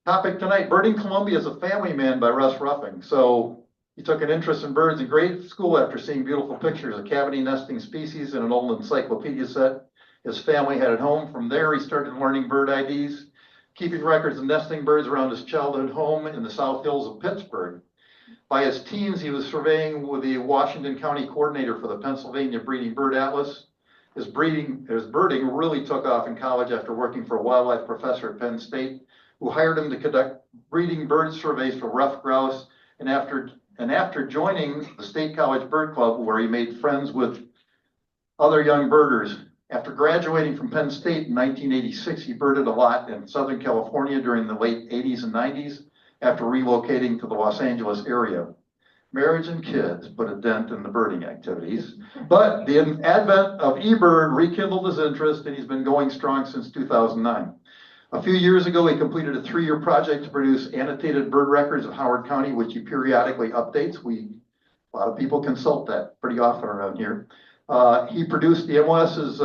Topic tonight, Birding Colombia is a Family Man by Russ Ruffing. So he took an interest in birds in grade school after seeing beautiful pictures of cavity nesting species in an old encyclopedia set his family had at home. From there, he started learning bird IDs, keeping records of nesting birds around his childhood home in the South Hills of Pittsburgh. By his teens, he was surveying with the Washington County coordinator for the Pennsylvania Breeding Bird Atlas. His birding really took off in college after working for a wildlife professor at Penn State, who hired him to conduct breeding bird surveys for ruffed grouse. And after joining the State College Bird Club, where he made friends with other young birders. After graduating from Penn State in 1986, he birded a lot in Southern California during the late 80s and 90s after relocating to the Los Angeles area. Marriage and kids put a dent in the birding activities, but the advent of eBird rekindled his interest, and he's been going strong since 2009. A few years ago, he completed a 3-year project to produce Annotated Bird Records of Howard County, which he periodically updates. A lot of people consult that pretty often around here. He produced the MOS's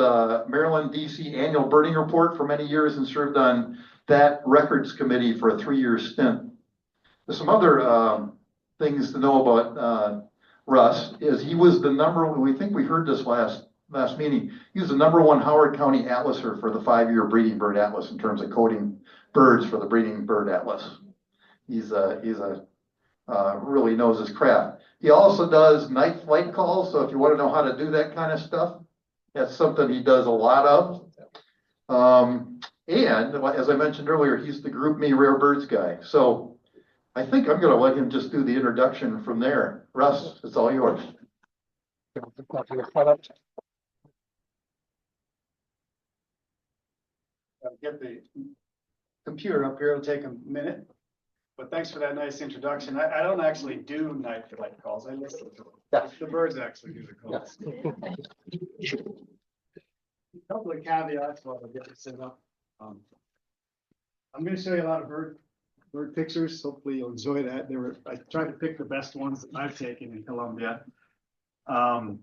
Maryland, DC annual birding report for many years and served on that records committee for a 3-year stint. There's some other things to know about Russ is he was the we think we heard this last meeting, he was the #1 Howard County atlaser for the 5-year breeding bird atlas in terms of coding birds for the breeding bird atlas. He's really knows his craft. He also does night flight calls, so if you want to know how to do that kind of stuff, that's something he does a lot of. And as I mentioned earlier, he's the Group Me Rare Birds guy. So I think I'm going to let him just do the introduction from there. Russ, it's all yours. I'll get the computer up here. It'll take a minute. But thanks for that nice introduction. I don't actually do night flight calls. I listen to them. Yeah. The birds actually do the calls. Yeah. A couple of caveats while I get it set up. I'm going to show you a lot of bird pictures. Hopefully you'll enjoy that. I tried to pick the best ones that I've taken in Colombia. I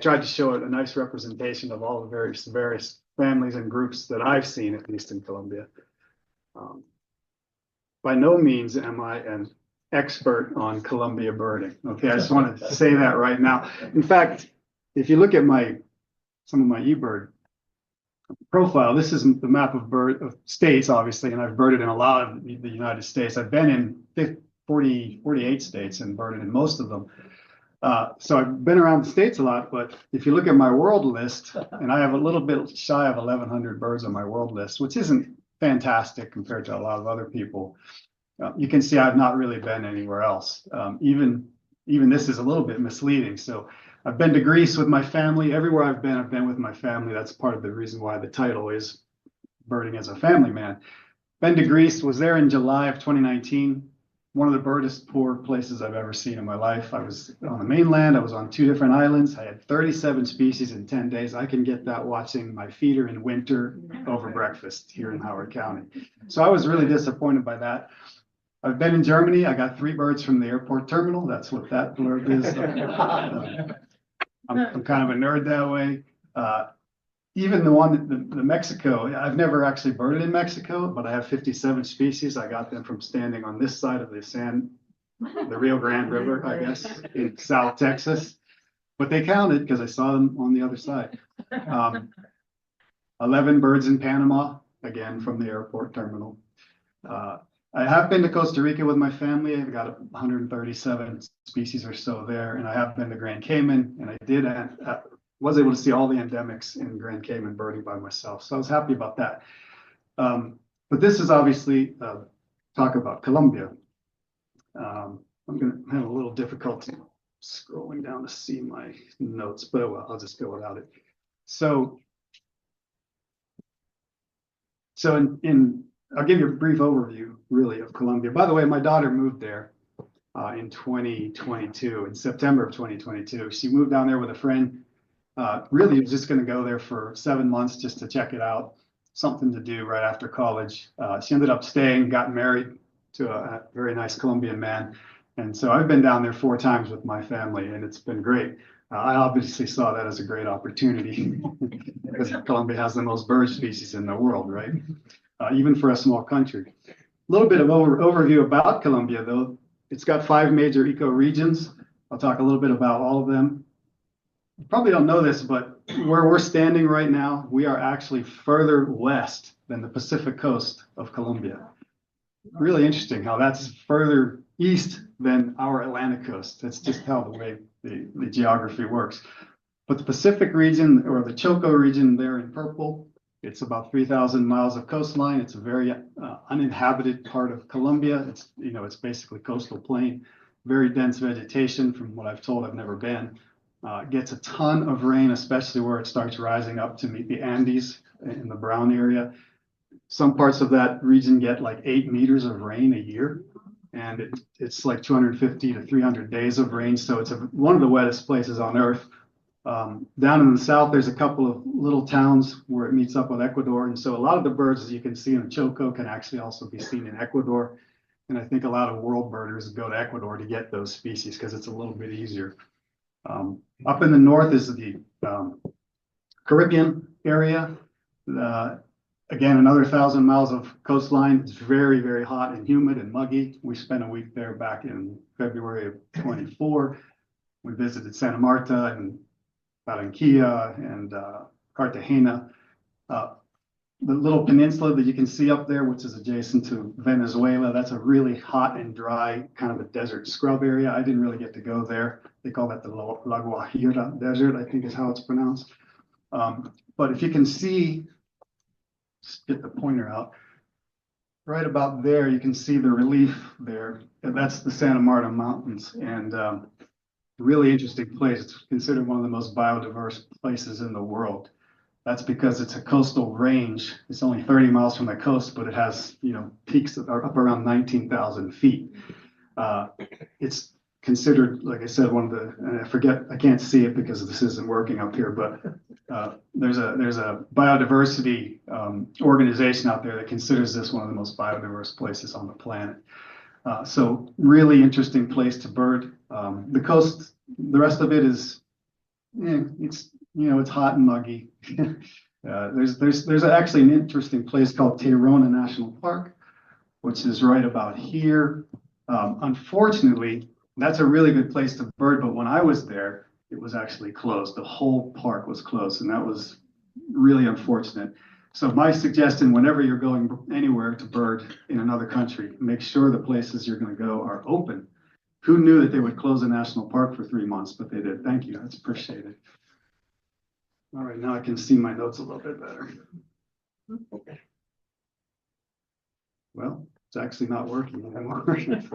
tried to show a nice representation of all the various families and groups that I've seen, at least in Colombia. By no means am I an expert on Colombia birding. Okay, I just want to say that right now. In fact, if you look at some of my eBird profile, this is the map of states, obviously, and I've birded in a lot of the United States. I've been in 48 states and birded in most of them. So I've been around the states a lot, but if you look at my world list, and I have a little bit shy of 1,100 birds on my world list, which isn't fantastic compared to a lot of other people. You can see I've not really been anywhere else. Even this is a little bit misleading. So I've been to Greece with my family. Everywhere I've been with my family. That's part of the reason why the title is Birding as a Family Man. Been to Greece, was there in July of 2019. One of the birdest poor places I've ever seen in my life. I was on the mainland. I was on 2 different islands. I had 37 species in 10 days. I can get that watching my feeder in winter over breakfast here in Howard County. So I was really disappointed by that. I've been in Germany. I got 3 birds from the airport terminal. That's what that blurb is. I'm kind of a nerd that way. Even the one, the Mexico, I've never actually birded in Mexico, but I have 57 species. I got them from standing on this side of the Rio Grande River, I guess, in South Texas. But they counted because I saw them on the other side. 11 birds in Panama, again, from the airport terminal. I have been to Costa Rica with my family. I've got 137 species or so there. And I have been to Grand Cayman, and I was able to see all the endemics in Grand Cayman birding by myself. So I was happy about that. But this is obviously talk about Colombia. I'm going to have a little difficulty scrolling down to see my notes, but I'll just go without it. So I'll give you a brief overview, really, of Colombia. By the way, my daughter moved there in 2022, in September of 2022. She moved down there with a friend. Really was just going to go there for 7 months just to check it out, something to do right after college. She ended up staying, got married to a very nice Colombian man. And so I've been down there 4 times with my family, and it's been great. I obviously saw that as a great opportunity because Colombia has the most bird species in the world, right? Even for a small country. little bit of overview about Colombia, though. It's got 5 major ecoregions. I'll talk a little bit about all of them. You probably don't know this, but where we're standing right now, we are actually further west than the Pacific coast of Colombia. Really interesting how that's further east than our Atlantic coast. That's just how the way the geography works. But the Pacific region, or the Choco region there in purple, it's about 3,000 miles of coastline. It's a very uninhabited part of Colombia. It's basically coastal plain, very dense vegetation. From what I've told, I've never been. It gets a ton of rain, especially where it starts rising up to meet the Andes in the brown area. Some parts of that region get like 8 meters of rain a year, and it's like 250 to 300 days of rain. So it's one of the wettest places on earth. Down in the south, there's a couple of little towns where it meets up with Ecuador. And so a lot of the birds, as you can see in the Choco, can actually also be seen in Ecuador. And I think a lot of world birders go to Ecuador to get those species because it's a little bit easier. Up in the north is the Caribbean area. Again, another 1,000 miles of coastline. It's very, very hot and humid and muggy. We spent a week there back in February of 24. We visited Santa Marta and Barranquilla and Cartagena. The little peninsula that you can see up there, which is adjacent to Venezuela, that's a really hot and dry kind of a desert scrub area. I didn't really get to go there. They call that the La Guajira Desert, I think is how it's pronounced. But if you can see, just get the pointer out, right about there, you can see the relief there. And that's the Santa Marta Mountains. And really interesting place. It's considered one of the most biodiverse places in the world. That's because it's a coastal range. It's only 30 miles from the coast, but it has, peaks that are up around 19,000 feet. It's considered, like I said, one of the, and I can't see it because this isn't working up here, but there's a biodiversity organization out there that considers this one of the most biodiverse places on the planet. So really interesting place to bird. The coast, the rest of it is, it's hot and muggy. There's actually an interesting place called Tayrona National Park, which is right about here. Unfortunately, that's a really good place to bird, but when I was there, it was actually closed. The whole park was closed, and that was really unfortunate. So my suggestion, whenever you're going anywhere to bird in another country, make sure the places you're going to go are open. Who knew that they would close a national park for 3 months, but they did. Thank you. That's appreciated. All right, now I can see my notes a little bit better. Okay. Well, it's actually not working anymore.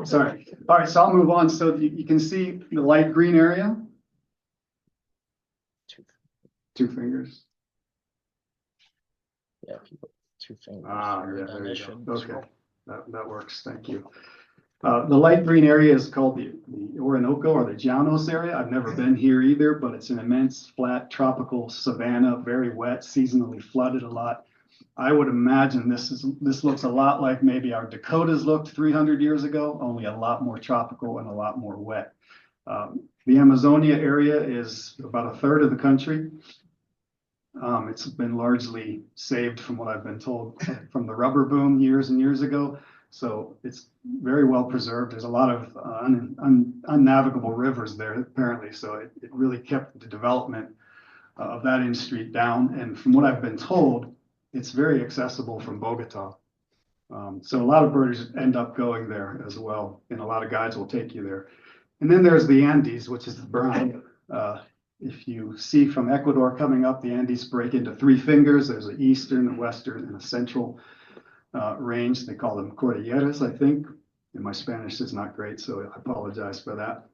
Sorry. All right, so I'll move on. So you can see the light green area. 2 fingers. Yeah, people, 2 fingers. Yeah, there you go. Okay, that works. Thank you. The light green area is called the Orinoco or the Llanos area. I've never been here either, but it's an immense flat tropical savanna, very wet, seasonally flooded a lot. I would imagine this looks a lot like maybe our Dakotas looked 300 years ago, only a lot more tropical and a lot more wet. The Amazonia area is about 1/3 of the country. It's been largely saved, from what I've been told, from the rubber boom years and years ago. So it's very well preserved. There's a lot of unnavigable rivers there, apparently. So it really kept the development of that industry down. And from what I've been told, it's very accessible from Bogota. So a lot of birders end up going there as well. And a lot of guides will take you there. And then there's the Andes, which is the brown. If you see from Ecuador coming up, the Andes break into 3 fingers. There's an eastern, a western, and a central range. They call them cordilleras, I think. And my Spanish is not great, so I apologize for that.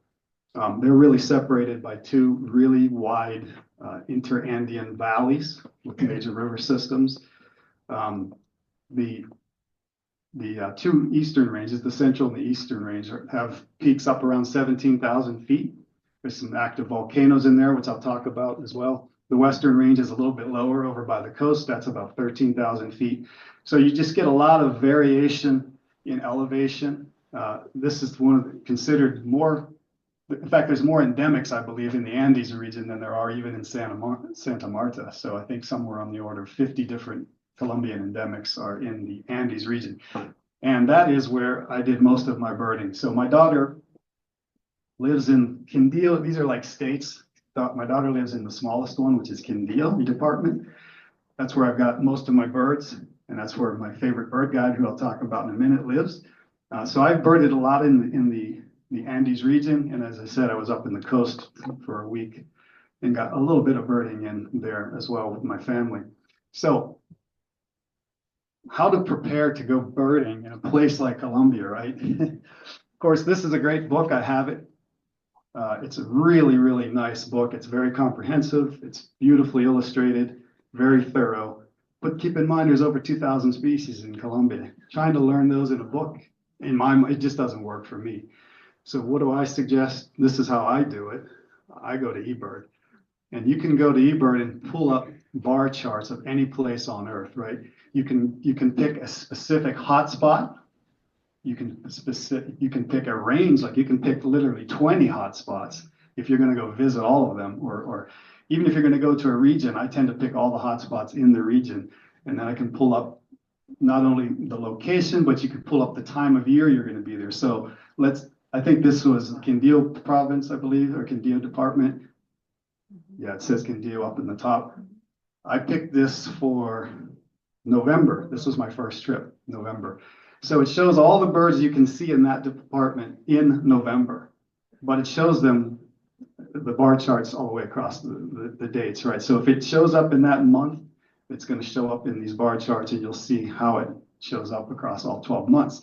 They're really separated by 2 really wide inter-Andean valleys with major river systems. The 2 eastern ranges, the central and the eastern range, have peaks up around 17,000 feet. There's some active volcanoes in there, which I'll talk about as well. The western range is a little bit lower over by the coast. That's about 13,000 feet. So you just get a lot of variation in elevation. This is one of the considered more, in fact, there's more endemics, I believe, in the Andes region than there are even in Santa Marta. So I think somewhere on the order of 50 different Colombian endemics are in the Andes region. And that is where I did most of my birding. So my daughter lives in Quindío. These are like states. My daughter lives in the smallest one, which is Quindío department. That's where I've got most of my birds. And that's where my favorite bird guide, who I'll talk about in a minute, lives. So I've birded a lot in the Andes region. And as I said, I was up in the coast for a week and got a little bit of birding in there as well with my family. So how to prepare to go birding in a place like Colombia, right? Of course, this is a great book. I have it. It's a really, really nice book. It's very comprehensive. It's beautifully illustrated, very thorough. But keep in mind, there's over 2,000 species in Colombia. Trying to learn those in a book, in my mind, it just doesn't work for me. So what do I suggest? This is how I do it. I go to eBird. And you can go to eBird and pull up bar charts of any place on Earth, right? You can pick a specific hotspot. You can pick a range, like you can pick literally 20 hotspots if you're going to go visit all of them, or even if you're going to go to a region. I tend to pick all the hotspots in the region, and then I can pull up not only the location, but you can pull up the time of year you're going to be there. So I think this was Quindío province, I believe, or Quindío department. Yeah, it says Quindío up in the top. I picked this for November. This was my first trip, November. So it shows all the birds you can see in that department in November, but it shows them the bar charts all the way across the dates, right? So if it shows up in that month, it's going to show up in these bar charts, and you'll see how it shows up across all 12 months.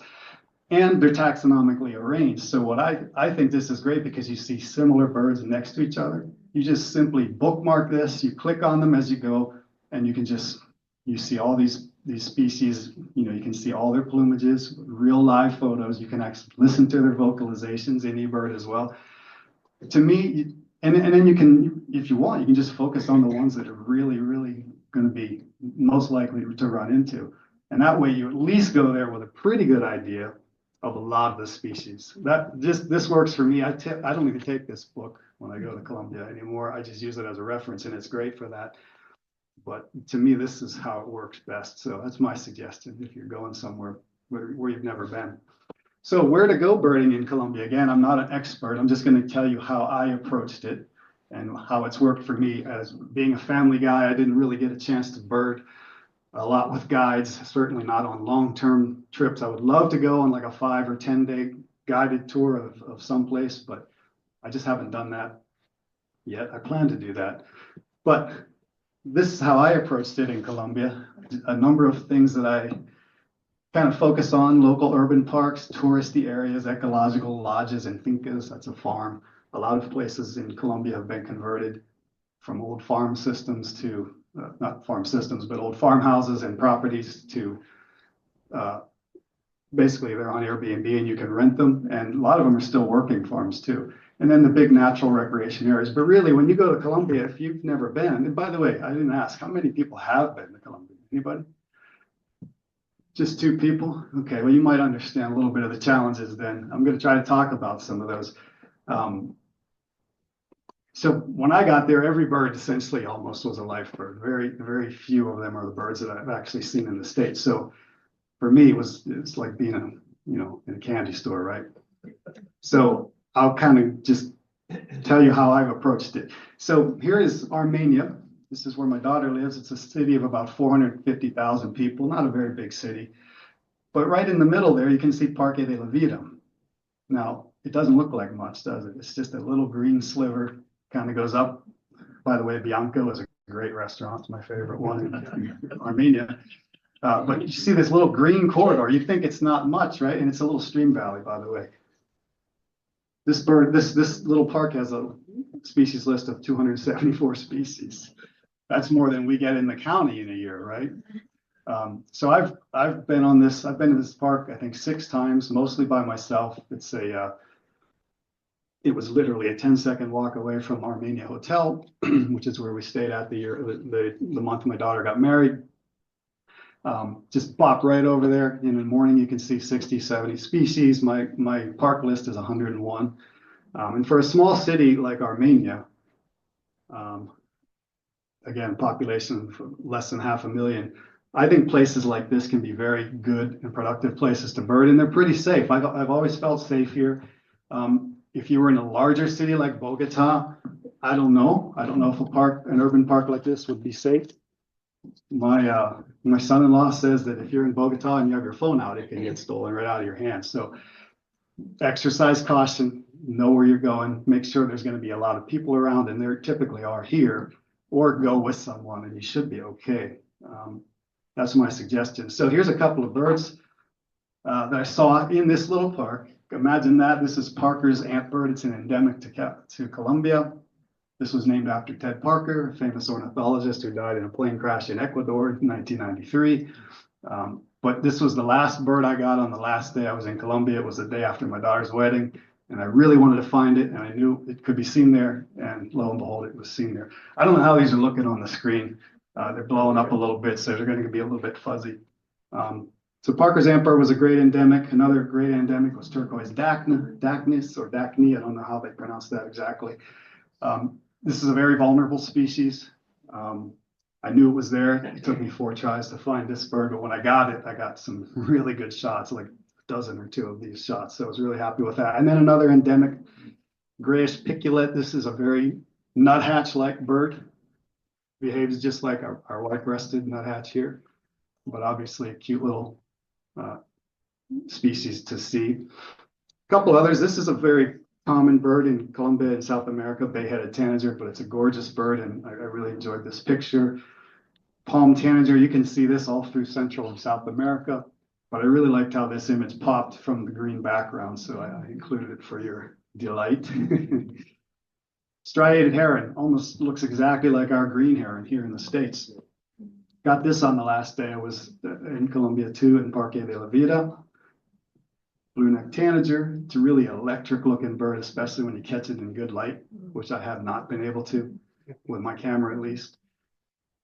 And they're taxonomically arranged. So what I think this is great, because you see similar birds next to each other. You just simply bookmark this, you click on them as you go, and you see all these species. You can see all their plumages, real live photos. You can actually listen to their vocalizations in eBird as well. To me, and then you can, if you want, you can just focus on the ones that are really, really going to be most likely to run into. And that way you at least go there with a pretty good idea of a lot of the species. This works for me. I don't even take this book when I go to Colombia anymore. I just use it as a reference, and it's great for that. But to me, this is how it works best. So that's my suggestion if you're going somewhere where you've never been. So where to go birding in Colombia? Again, I'm not an expert. I'm just going to tell you how I approached it and how it's worked for me. As being a family guy, I didn't really get a chance to bird a lot with guides, certainly not on long-term trips. I would love to go on like a 5 or 10 day guided tour of someplace, but I just haven't done that yet. I plan to do that. But this is how I approached it in Colombia. A number of things that I kind of focus on: local urban parks, touristy areas, ecological lodges and fincas. That's a farm. A lot of places in Colombia have been converted from old farm systems to, not farm systems, but old farmhouses and properties to, basically they're on Airbnb and you can rent them. And a lot of them are still working farms too. And then the big natural recreation areas. But really, when you go to Colombia, if you've never been, and by the way, I didn't ask, how many people have been to Colombia? Anybody? Just 2 people? Okay, well, you might understand a little bit of the challenges then. I'm going to try to talk about some of those. So when I got there, every bird essentially almost was a life bird. Very, very few of them are the birds that I've actually seen in the States. So for me, it's like being in a candy store, right? So I'll kind of just tell you how I've approached it. So here is Armenia. This is where my daughter lives. It's a city of about 450,000 people, not a very big city. But right in the middle there, you can see Parque de la Vida. Now, it doesn't look like much, does it? It's just a little green sliver, kind of goes up. By the way, Bianco is a great restaurant. It's my favorite one in Armenia. But you see this little green corridor. You think it's not much, right? And it's a little stream valley, by the way. This little park has a species list of 274 species. That's more than we get in the county in a year, right? So I've been in this park, I think 6 times, mostly by myself. It was literally a 10-second walk away from Armenia Hotel, which is where we stayed at the month my daughter got married. Just bop right over there. In the morning, you can see 60, 70 species. My park list is 101. And for a small city like Armenia, again, population of less than 500,000, I think places like this can be very good and productive places to bird, and they're pretty safe. I've always felt safe here. If you were in a larger city like Bogota, I don't know. I don't know if an urban park like this would be safe. My son-in-law says that if you're in Bogota and you have your phone out, it can get stolen right out of your hands. So exercise caution, know where you're going, make sure there's going to be a lot of people around, and there typically are here, or go with someone and you should be okay. That's my suggestion. So here's a couple of birds that I saw in this little park. Imagine that. This is Parker's antbird. It's an endemic to Colombia. This was named after Ted Parker, a famous ornithologist who died in a plane crash in Ecuador in 1993. But this was the last bird I got on the last day I was in Colombia. It was the day after my daughter's wedding, and I really wanted to find it, and I knew it could be seen there, and lo and behold, it was seen there. I don't know how these are looking on the screen. They're blowing up a little bit, so they're going to be a little bit fuzzy. So Parker's antbird was a great endemic. Another great endemic was turquoise dacnus or dacne. I don't know how they pronounce that exactly. This is a very vulnerable species. I knew it was there. It took me 4 tries to find this bird, but when I got it, I got some really good shots, like a dozen or 2 of these shots. So I was really happy with that. And then another endemic, grayish piculet. This is a very nuthatch-like bird. Behaves just like our white-breasted nuthatch here, but obviously a cute little species to see. A couple others. This is a very common bird in Colombia and South America, bay-headed tanager, but it's a gorgeous bird, and I really enjoyed this picture. Palm tanager, you can see this all through Central and South America, but I really liked how this image popped from the green background, so I included it for your delight. Striated heron, almost looks exactly like our green heron here in the States. Got this on the last day I was in Colombia too, in Parque de la Vida. Blue neck tanager, it's a really electric looking bird, especially when you catch it in good light, which I have not been able to with my camera at least.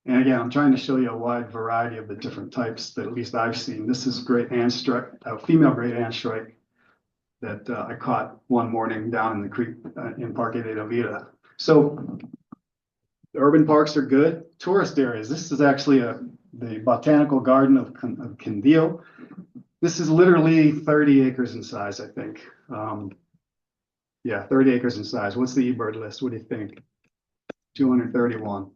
And again, I'm trying to show you a wide variety of the different types that at least I've seen. This is great anstrike, female great anstrike that I caught one morning down in the creek in Parque de la Vida. So the urban parks are good. Tourist areas. This is actually the botanical garden of Quindío. This is literally 30 acres in size, I think. Yeah, 30 acres in size. What's the eBird list? What do you think? 231.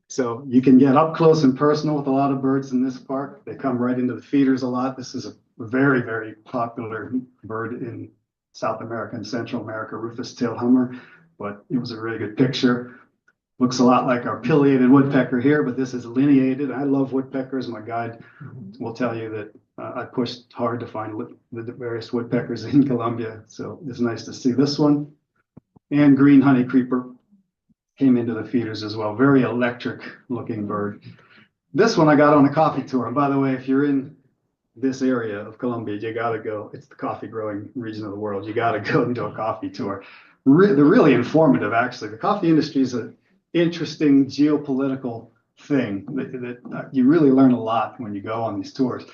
So you can get up close and personal with a lot of birds in this park. They come right into the feeders a lot. This is a very, very popular bird in South America and Central America, rufous-tailed hummer, but it was a really good picture. Looks a lot like our pileated woodpecker here, but this is lineated. I love woodpeckers. My guide will tell you that I pushed hard to find the various woodpeckers in Colombia, so it's nice to see this one. And green honey creeper came into the feeders as well. Very electric looking bird. This one I got on a coffee tour. And by the way, if you're in this area of Colombia, you got to go. It's the coffee growing region of the world. You got to go and do a coffee tour. They're really informative, actually. The coffee industry is an interesting geopolitical thing that you really learn a lot when you go on these tours.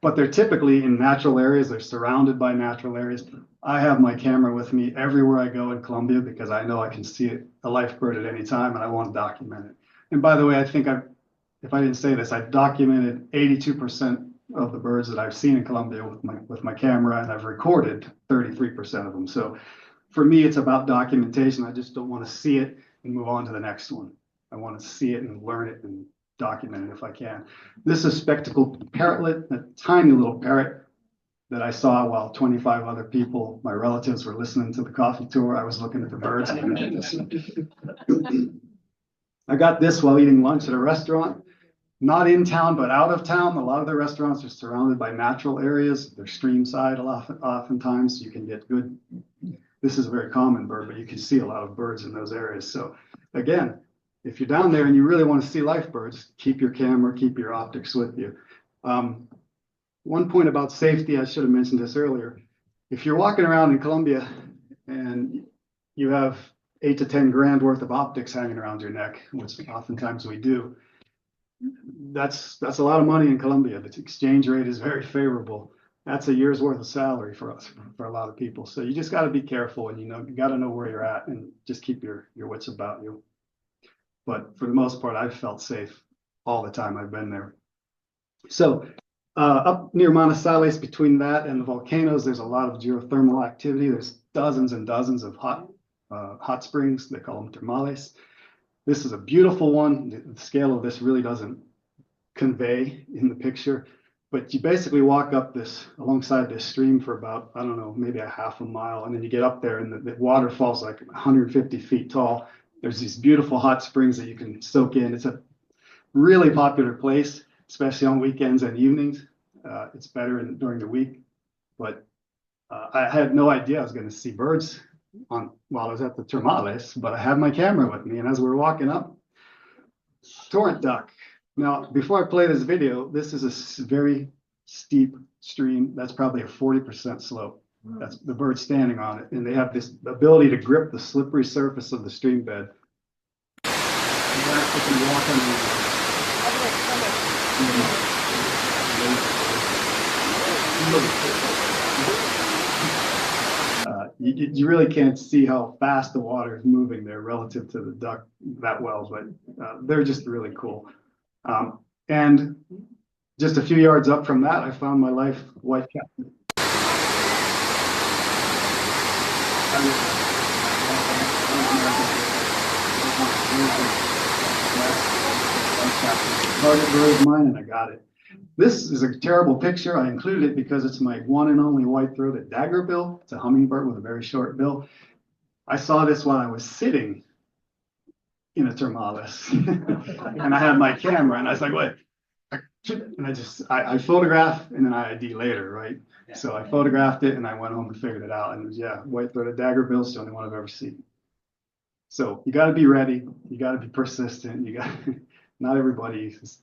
But they're typically in natural areas. They're surrounded by natural areas. I have my camera with me everywhere I go in Colombia because I know I can see a life bird at any time and I want to document it. And by the way, I think if I didn't say this, I've documented 82% of the birds that I've seen in Colombia with my camera, and I've recorded 33% of them. So for me, it's about documentation. I just don't want to see it and move on to the next one. I want to see it and learn it and document it if I can. This is spectacled parrotlet, a tiny little parrot that I saw while 25 other people, my relatives, were listening to the coffee tour. I was looking at the birds. I got this while eating lunch at a restaurant, not in town, but out of town. A lot of the restaurants are surrounded by natural areas. They're stream side oftentimes. You can get good. This is a very common bird, but you can see a lot of birds in those areas. So again, if you're down there and you really want to see life birds, keep your camera, keep your optics with you. One point about safety, I should have mentioned this earlier. If you're walking around in Colombia and you have 8 to 10 grand worth of optics hanging around your neck, which oftentimes we do, that's a lot of money in Colombia. The exchange rate is very favorable. That's a year's worth of salary for us, for a lot of people. So you just got to be careful, and you got to know where you're at, and just keep your wits about you. But for the most part, I've felt safe all the time I've been there. So up near Manizales, between that and the volcanoes, there's a lot of geothermal activity. There's dozens and dozens of hot springs. They call them thermales. This is a beautiful one. The scale of this really doesn't convey in the picture, but you basically walk up this alongside this stream for about, I don't know, maybe a half a mile, and then you get up there, and the waterfall's like 150 feet tall. There's these beautiful hot springs that you can soak in. It's a really popular place, especially on weekends and evenings. It's better during the week, but I had no idea I was going to see birds while I was at the Termales, but I had my camera with me, and as we were walking up, torrent duck. Now, before I play this video, this is a very steep stream. That's probably a 40% slope. That's the bird standing on it, and they have this ability to grip the slippery surface of the stream bed. You really can't see how fast the water is moving there relative to the duck that well, but they're just really cool. And just a few yards up from that, I found my life white cap. Target bird of mine, and I got it. This is a terrible picture. I included it because it's my one and only white-throated daggerbill. It's a hummingbird with a very short bill. I saw this while I was sitting in a termales, and I had my camera, and I was like, "What?" And I photographed, and then I ID later, right? Yeah. So I photographed it, and I went home and figured it out. And it was, yeah, white-throated daggerbill is the only one I've ever seen. So you got to be ready. You got to be persistent. Not everybody is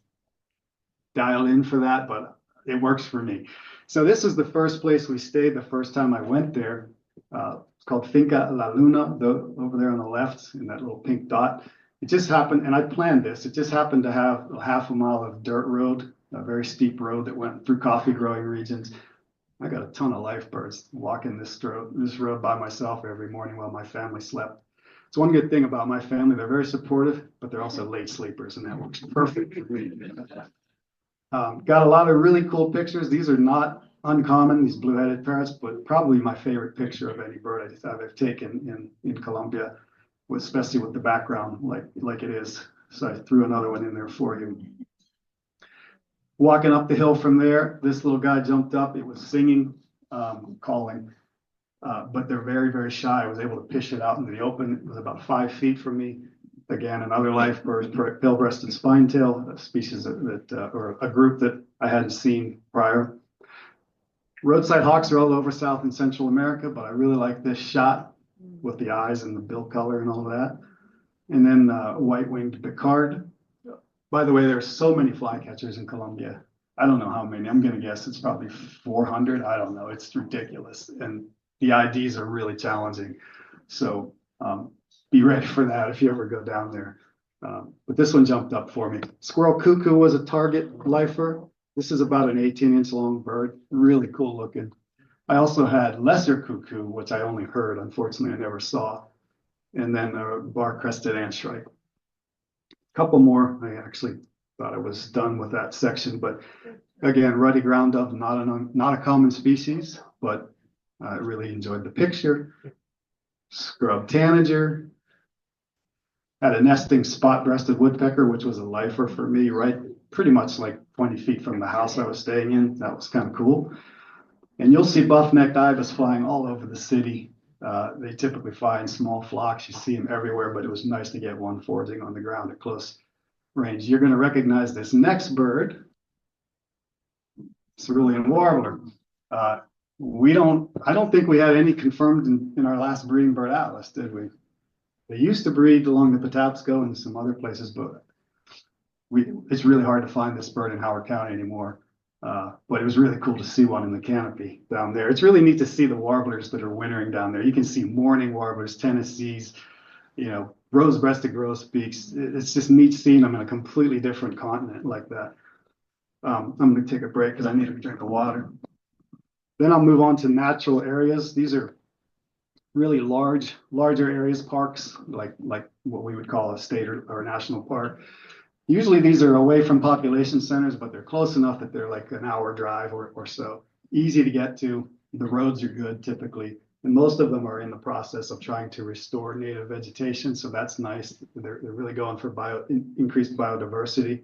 dialed in for that, but it works for me. So this is the first place we stayed the first time I went there. It's called Finca La Luna, over there on the left in that little pink dot. It just happened, and I planned this. It just happened to have a half a mile of dirt road, a very steep road that went through coffee growing regions. I got a ton of lifebirds walking this road by myself every morning while my family slept. It's one good thing about my family. They're very supportive, but they're also late sleepers, and that works perfect for me. Got a lot of really cool pictures. These are not uncommon, these blue-headed parrots, but probably my favorite picture of any bird I've taken in Colombia, especially with the background like it is. So I threw another one in there for you. Walking up the hill from there, this little guy jumped up. It was singing, calling, but they're very, very shy. I was able to pitch it out into the open. It was about 5 feet from me. Again, another life bird, pale-breasted spinetail, a species or a group that I hadn't seen prior. Roadside hawks are all over South and Central America, but I really like this shot with the eyes and the bill color and all that. And then white-winged Picard. By the way, there's so many flycatchers in Colombia. I don't know how many. I'm going to guess it's probably 400. I don't know. It's ridiculous. And the IDs are really challenging. So be ready for that if you ever go down there. But this one jumped up for me. Squirrel cuckoo was a target lifer. This is about an 18-inch long bird. Really cool looking. I also had lesser cuckoo, which I only heard. Unfortunately, I never saw. And then a bar-crested antstripe. A couple more. I actually thought I was done with that section, but again, ruddy ground dove, not a common species, but I really enjoyed the picture. Scrub tanager. Had a nesting spot-breasted woodpecker, which was a lifer for me, right pretty much like 20 feet from the house I was staying in. That was kind of cool. And you'll see buff-necked ibis flying all over the city. They typically fly in small flocks. You see them everywhere, but it was nice to get one foraging on the ground at close range. You're going to recognize this next bird, cerulean warbler. I don't think we had any confirmed in our last breeding bird atlas, did we? They used to breed along the Patapsco and some other places, but it's really hard to find this bird in Howard County anymore. But it was really cool to see one in the canopy down there. It's really neat to see the warblers that are wintering down there. You can see mourning warblers, Tennessees, rose-breasted grosbeaks. It's just neat seeing them in a completely different continent like that. I'm going to take a break because I need a drink of water. Then I'll move on to natural areas. These are really larger areas, parks, like what we would call a state or a national park. Usually these are away from population centers, but they're close enough that they're like an hour drive or so. Easy to get to. The roads are good typically. And most of them are in the process of trying to restore native vegetation. So that's nice. They're really going for increased biodiversity.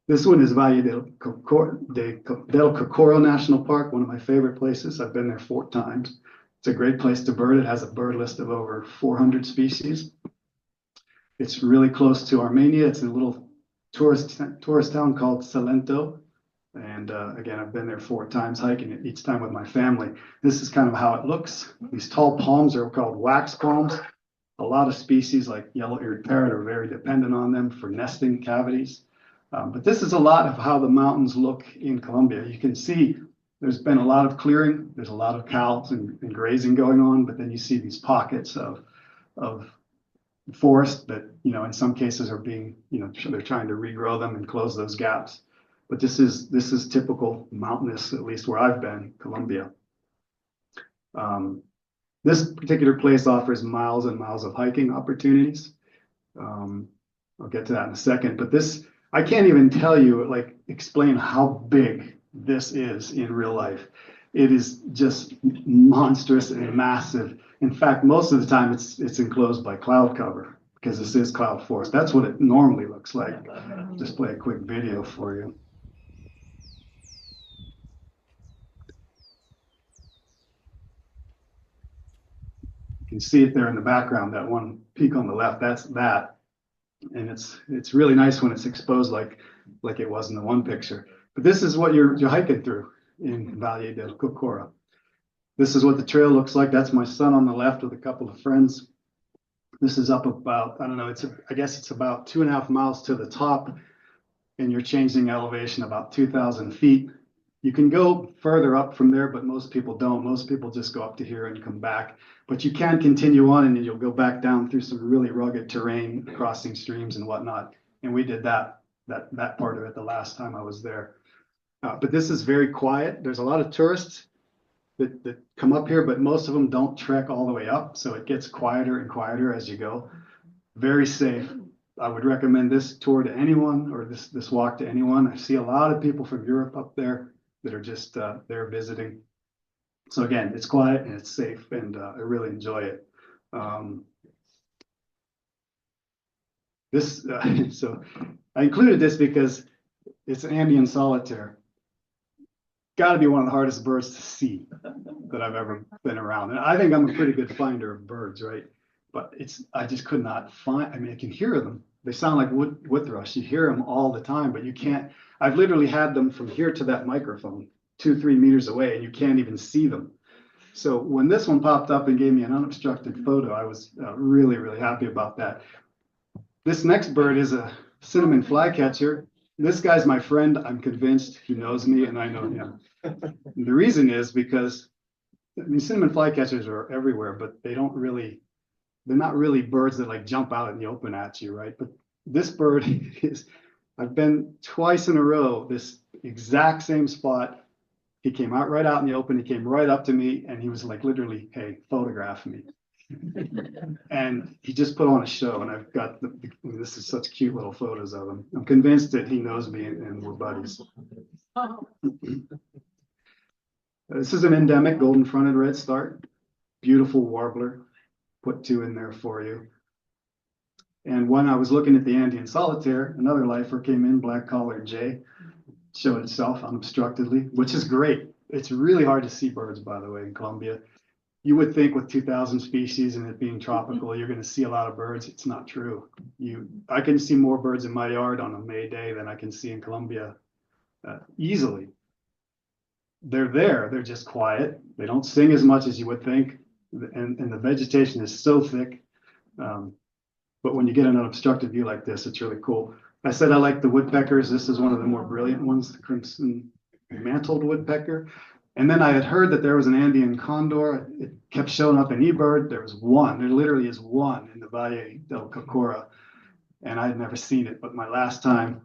This one is Valle del Cocoro National Park, one of my favorite places. I've been there 4 times. It's a great place to bird. It has a bird list of over 400 species. It's really close to Armenia. It's a little tourist town called Salento. And again, I've been there 4 times hiking it, each time with my family. This is kind of how it looks. These tall palms are called wax palms. A lot of species like yellow-eared parrot are very dependent on them for nesting cavities. But this is a lot of how the mountains look in Colombia. You can see there's been a lot of clearing. There's a lot of cows and grazing going on, but then you see these pockets of forest that, you know, in some cases are being, you know, they're trying to regrow them and close those gaps. But this is typical mountainous, at least where I've been, Colombia. This particular place offers miles and miles of hiking opportunities. I'll get to that in a second, but this, I can't even tell you, like, explain how big this is in real life. It is just monstrous and massive. In fact, most of the time it's enclosed by cloud cover because this is cloud forest. That's what it normally looks like. Just play a quick video for you. You can see it there in the background, that one peak on the left, that's that. And it's really nice when it's exposed like it was in the one picture. But this is what you're hiking through in Valle del Cocoro. This is what the trail looks like. That's my son on the left with a couple of friends. This is up about, I don't know, I guess it's about 2.5 miles to the top, and you're changing elevation about 2,000 feet. You can go further up from there, but most people don't. Most people just go up to here and come back. But you can continue on, and then you'll go back down through some really rugged terrain, crossing streams and whatnot. And we did that part of it the last time I was there. But this is very quiet. There's a lot of tourists that come up here, but most of them don't trek all the way up. So it gets quieter and quieter as you go. Very safe. I would recommend this tour to anyone, or this walk to anyone. I see a lot of people from Europe up there that are just there visiting. So again, it's quiet and it's safe, and I really enjoy it. So I included this because it's Andean solitaire. Got to be one of the hardest birds to see that I've ever been around. And I think I'm a pretty good finder of birds, right? But I just could not find, I mean, I can hear them. They sound like wood thrush. You hear them all the time, but you can't. I've literally had them from here to that microphone, 2-3 meters away, and you can't even see them. So when this one popped up and gave me an unobstructed photo, I was really, really happy about that. This next bird is a cinnamon flycatcher. This guy's my friend. I'm convinced he knows me and I know him. The reason is because, I mean, cinnamon flycatchers are everywhere, but they're not really birds that like jump out in the open at you, right? But this bird is, I've been twice in a row, this exact same spot. He came right out in the open. He came right up to me and he was like, literally, hey, photograph me. And he just put on a show, and I've got this is such cute little photos of him. I'm convinced that he knows me and we're buddies. This is an endemic golden-fronted redstart, beautiful warbler. Put 2 in there for you. And when I was looking at the Andean solitaire, another lifer came in, black-collared jay, showed itself unobstructedly, which is great. It's really hard to see birds, by the way, in Colombia. You would think with 2,000 species and it being tropical, you're going to see a lot of birds. It's not true. I can see more birds in my yard on a May day than I can see in Colombia easily. They're there. They're just quiet. They don't sing as much as you would think. And the vegetation is so thick. But when you get an unobstructed view like this, it's really cool. I said I like the woodpeckers. This is one of the more brilliant ones, the crimson mantled woodpecker. And then I had heard that there was an Andean condor. It kept showing up in eBird. There was one. There literally is one in the Valle del Cocoro. And I had never seen it, but my last time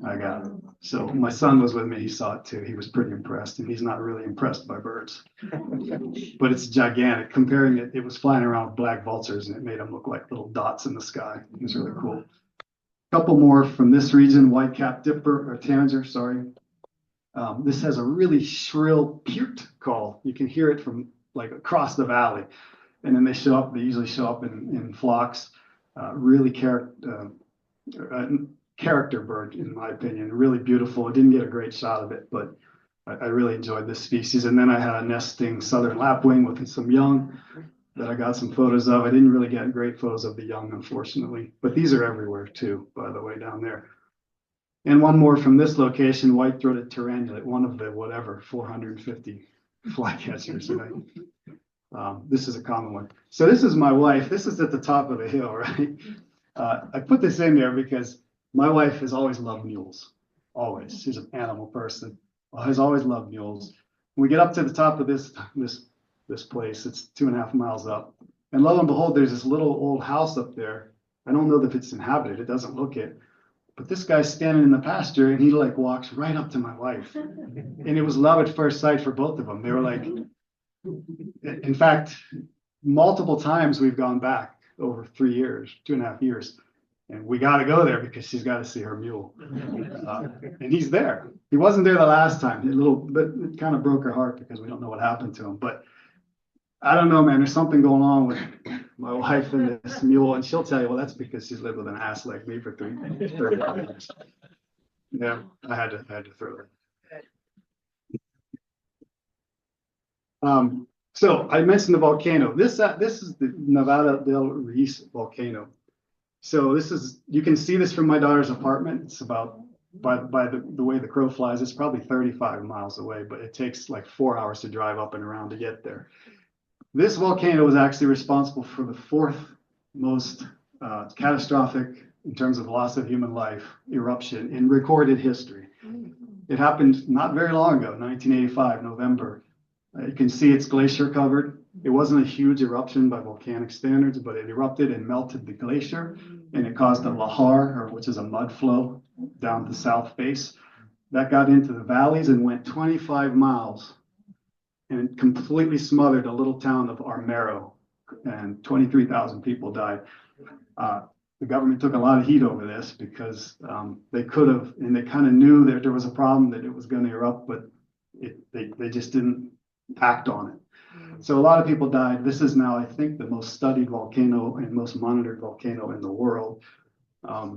I got it. So my son was with me. He saw it too. He was pretty impressed, and he's not really impressed by birds. But it's gigantic. Comparing it was flying around with black vultures, and it made them look like little dots in the sky. It was really cool. Couple more from this region, white-capped dipper or tanager, sorry. This has a really shrill peart call. You can hear it from like across the valley. And then they usually show up in flocks. Really character bird, in my opinion, really beautiful. I didn't get a great shot of it, but I really enjoyed this species. And then I had a nesting southern lapwing with some young that I got some photos of. I didn't really get great photos of the young, unfortunately, but these are everywhere too, by the way, down there. And one more from this location, white-throated tarannulate, one of the whatever 450 flycatchers. This is a common one. So this is my wife. This is at the top of the hill, right? I put this in there because my wife has always loved mules. Always. She's an animal person. Has always loved mules. When we get up to the top of this place, it's 2.5 miles up. And lo and behold, there's this little old house up there. I don't know if it's inhabited. It doesn't look it. But this guy's standing in the pasture and he like walks right up to my wife. And it was love at first sight for both of them. They were like, in fact, multiple times we've gone back over 3 years, 2.5 years. And we got to go there because she's got to see her mule. And he's there. He wasn't there the last time. But it kind of broke her heart because we don't know what happened to him. But I don't know, man. There's something going on with my wife and this mule, and she'll tell you, well, that's because she's lived with an ass like me for 30 years. Yeah, I had to throw that. So I mentioned the volcano. This is the Nevada del Ruiz volcano. So you can see this from my daughter's apartment. It's about by the way the crow flies, it's probably 35 miles away, but it takes like 4 hours to drive up and around to get there. This volcano was actually responsible for the 4th most catastrophic, in terms of loss of human life, eruption in recorded history. It happened not very long ago, 1985, November. You can see it's glacier covered. It wasn't a huge eruption by volcanic standards, but it erupted and melted the glacier, and it caused a lahar, which is a mud flow down the south face. That got into the valleys and went 25 miles. And it completely smothered a little town of Armero, and 23,000 people died. The government took a lot of heat over this because they could have, and they kind of knew that there was a problem, that it was going to erupt, but they just didn't act on it. So a lot of people died. This is now, I think, the most studied volcano and most monitored volcano in the world. I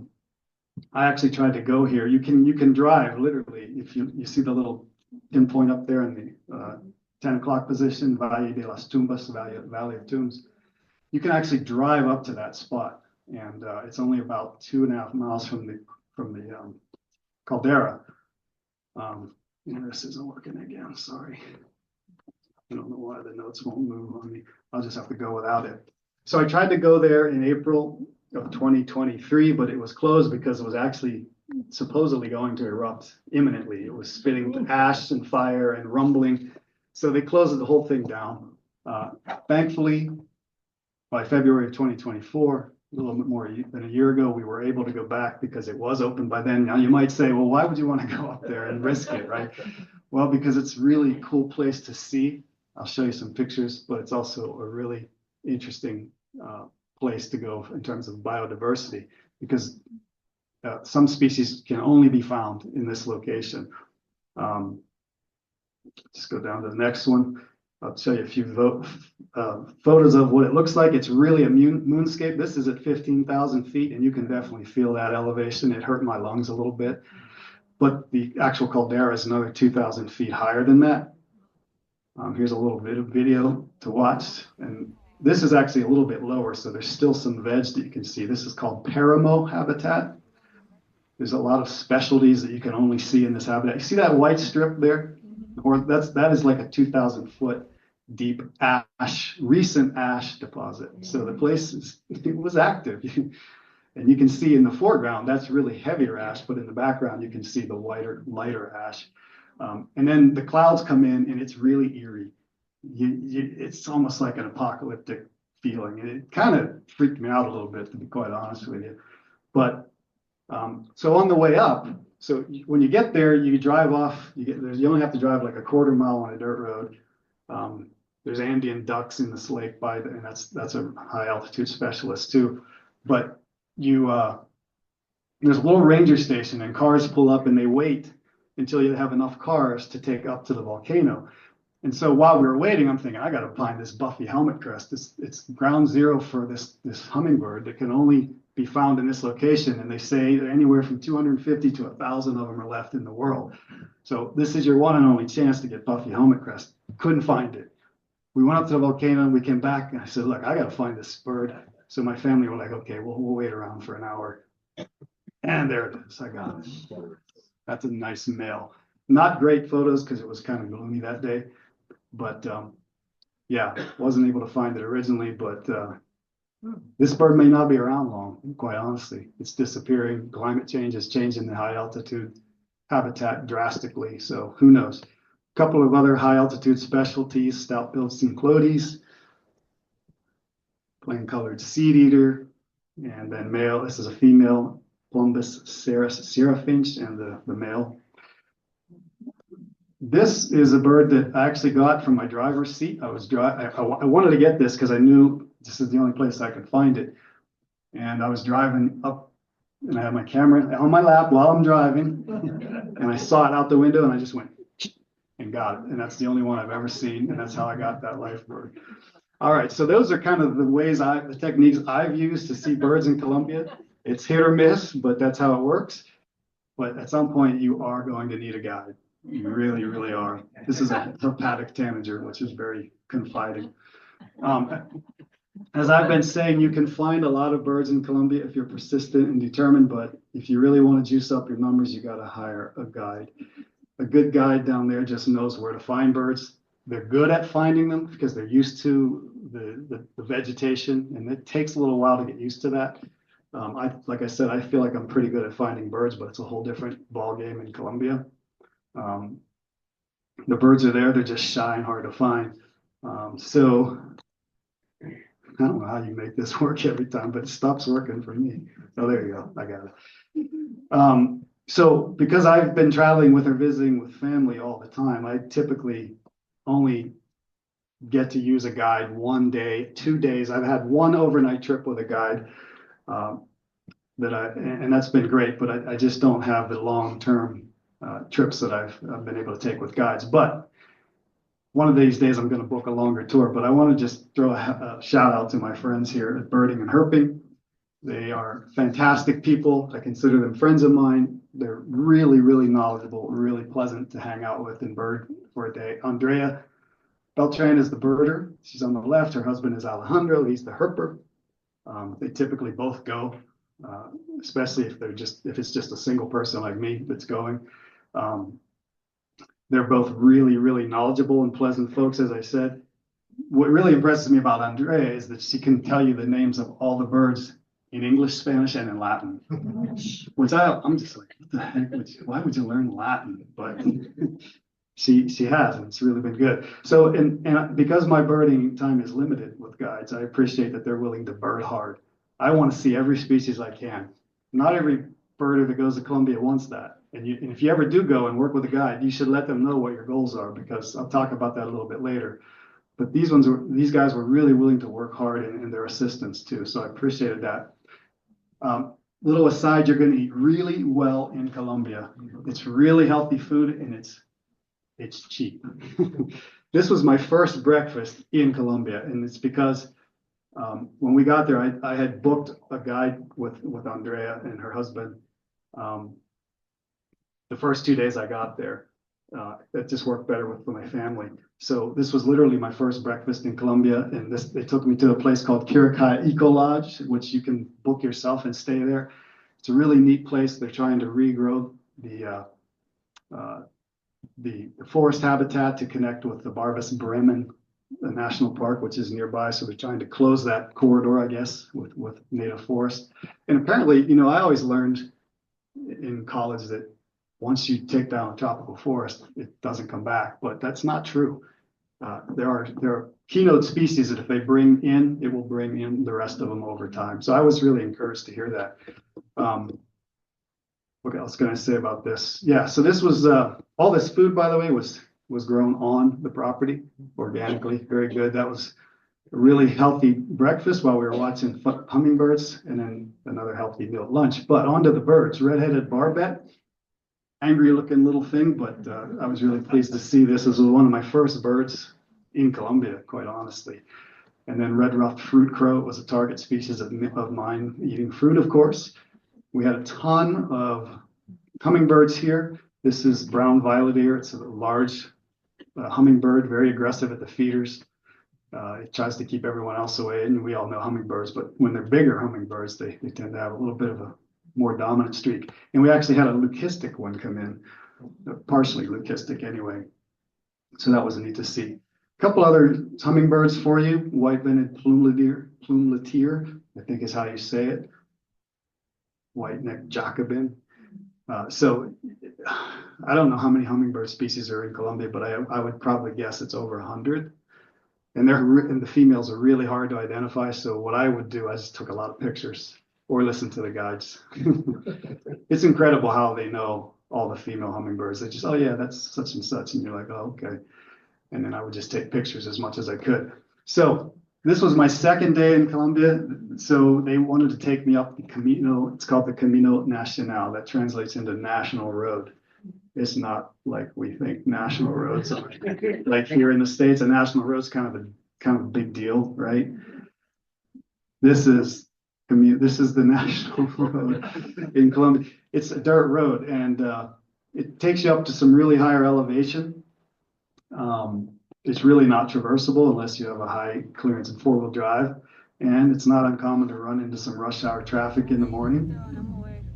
actually tried to go here. You can drive literally if you see the little pinpoint up there in the 10 o'clock position, Valle de las Tumbas, Valley of Tombs. You can actually drive up to that spot, and it's only about 2.5 miles from the caldera. This isn't working again. Sorry. I don't know why the notes won't move on me. I'll just have to go without it. So I tried to go there in April of 2023, but it was closed because it was actually supposedly going to erupt imminently. It was spitting ash and fire and rumbling. So they closed the whole thing down. Thankfully, by February of 2024, a little bit more than a year ago, we were able to go back because it was open by then. Now you might say, well, why would you want to go up there and risk it, right? Well, because it's a really cool place to see. I'll show you some pictures, but it's also a really interesting place to go in terms of biodiversity, because some species can only be found in this location. Just go down to the next one. I'll show you a few photos of what it looks like. It's really a moonscape. This is at 15,000 feet, and you can definitely feel that elevation. It hurt my lungs a little bit, but the actual caldera is another 2,000 feet higher than that. Here's a little bit of video to watch, and this is actually a little bit lower, so there's still some veg that you can see. This is called paramo habitat. There's a lot of specialties that you can only see in this habitat. You see that white strip there? Or that is like a 2,000 foot deep recent ash deposit. So the place was active. And you can see in the foreground, that's really heavier ash, but in the background, you can see the lighter ash. And then the clouds come in and it's really eerie. It's almost like an apocalyptic feeling. And it kind of freaked me out a little bit, to be quite honest with you. But so on the way up, so when you get there, you drive off, you only have to drive like a 1/4 mile on a dirt road. There's Andean ducks in this lake and that's a high altitude specialist too. But you There's a little ranger station, and cars pull up and they wait until you have enough cars to take up to the volcano. And so while we were waiting, I'm thinking, I got to find this Buffy helmet crest. It's ground zero for this hummingbird that can only be found in this location. And they say anywhere from 250 to 1,000 of them are left in the world. So this is your one and only chance to get Buffy helmet crest. Couldn't find it. We went up to the volcano and we came back, and I said, look, I got to find this bird. So my family were like, okay, we'll wait around for an hour. And there it is. I got it. That's a nice male. Not great photos because it was kind of gloomy that day. But yeah, wasn't able to find it originally. But this bird may not be around long, quite honestly. It's disappearing. Climate change is changing the high altitude habitat drastically. So who knows? A couple of other high altitude specialties, stout-billed synclodes, plain colored seed eater, and then male. This is a female, Plumbus serafinch, and the male. This is a bird that I actually got from my driver's seat. I wanted to get this because I knew this is the only place I could find it. And I was driving up, and I had my camera on my lap while I'm driving, and I saw it out the window, and I just went and got it. And that's the only one I've ever seen, and that's how I got that life bird. All right, so those are kind of the ways the techniques I've used to see birds in Colombia. It's hit or miss, but that's how it works. But at some point, you are going to need a guide. You really, really are. This is a herpatic tanager, which is very confiding. As I've been saying, you can find a lot of birds in Colombia if you're persistent and determined, but if you really want to juice up your numbers, you got to hire a guide. A good guide down there just knows where to find birds. They're good at finding them because they're used to the vegetation, and it takes a little while to get used to that. Like I said, I feel like I'm pretty good at finding birds, but it's a whole different ball game in Colombia. The birds are there, they're just shy and hard to find. So I don't know how you make this work every time, but it stops working for me. Oh, there you go. I got it. So because I've been traveling with or visiting with family all the time, I typically only get to use a guide 1 day, 2 days. I've had one overnight trip with a guide and that's been great, but I just don't have the long-term trips that I've been able to take with guides. But one of these days I'm going to book a longer tour, but I want to just throw a shout out to my friends here at Birding and Herping. They are fantastic people. I consider them friends of mine. They're really, really knowledgeable, really pleasant to hang out with and bird for a day. Andrea Beltran is the birder. She's on the left. Her husband is Alejandro. He's the herper. They typically both go, especially if it's just a single person like me that's going. They're both really, really knowledgeable and pleasant folks, as I said. What really impresses me about Andrea is that she can tell you the names of all the birds in English, Spanish, and in Latin, which I'm just like, what the heck? Why would you learn Latin? But she has, and it's really been good. So, and because my birding time is limited with guides, I appreciate that they're willing to bird hard. I want to see every species I can. Not every birder that goes to Colombia wants that. And if you ever do go and work with a guide, you should let them know what your goals are, because I'll talk about that a little bit later. But these guys were really willing to work hard and their assistance too. So I appreciated that. Little aside, you're going to eat really well in Colombia. It's really healthy food, and it's cheap. This was my first breakfast in Colombia, and it's because when we got there, I had booked a guide with Andrea and her husband. The first 2 days I got there, it just worked better with my family. So this was literally my first breakfast in Colombia, and they took me to a place called Kirikaya Eco Lodge, which you can book yourself and stay there. It's a really neat place. They're trying to regrow the forest habitat to connect with the Barbas Bremen National Park, which is nearby. So they're trying to close that corridor, I guess, with native forest. And apparently, I always learned in college that once you take down a tropical forest, it doesn't come back, but that's not true. There are keynote species that if they bring in, it will bring in the rest of them over time. So I was really encouraged to hear that. What else can I say about this? Yeah, so this was, all this food, by the way, was grown on the property organically. Very good. That was really healthy breakfast while we were watching hummingbirds, and then another healthy meal at lunch. But onto the birds, red-headed barbet, angry looking little thing, but I was really pleased to see this. This was one of my first birds in Colombia, quite honestly. And then red-ruffed fruit crow was a target species of mine, eating fruit, of course. We had a ton of hummingbirds here. This is brown violet ear. It's a large hummingbird, very aggressive at the feeders. It tries to keep everyone else away, and we all know hummingbirds, but when they're bigger hummingbirds, they tend to have a little bit of a more dominant streak. And we actually had a leucistic one come in, partially leucistic anyway. So that was neat to see. A couple other hummingbirds for you. White-vented plumeletier, I think is how you say it. White-necked Jacobin. So I don't know how many hummingbird species are in Colombia, but I would probably guess it's over 100. And the females are really hard to identify. So what I would do, I just took a lot of pictures or listen to the guides. It's incredible how they know all the female hummingbirds. They just, oh yeah, that's such and such. And you're like, oh, okay. And then I would just take pictures as much as I could. So this was my second day in Colombia. So they wanted to take me up the Camino. It's called the Camino Nacional. That translates into national road. It's not like we think national roads are. Like here in the States, a national road's kind of a big deal, right? This is the national road in Colombia. It's a dirt road, and it takes you up to some really higher elevation. It's really not traversable unless you have a high clearance and four-wheel drive, and it's not uncommon to run into some rush hour traffic in the morning.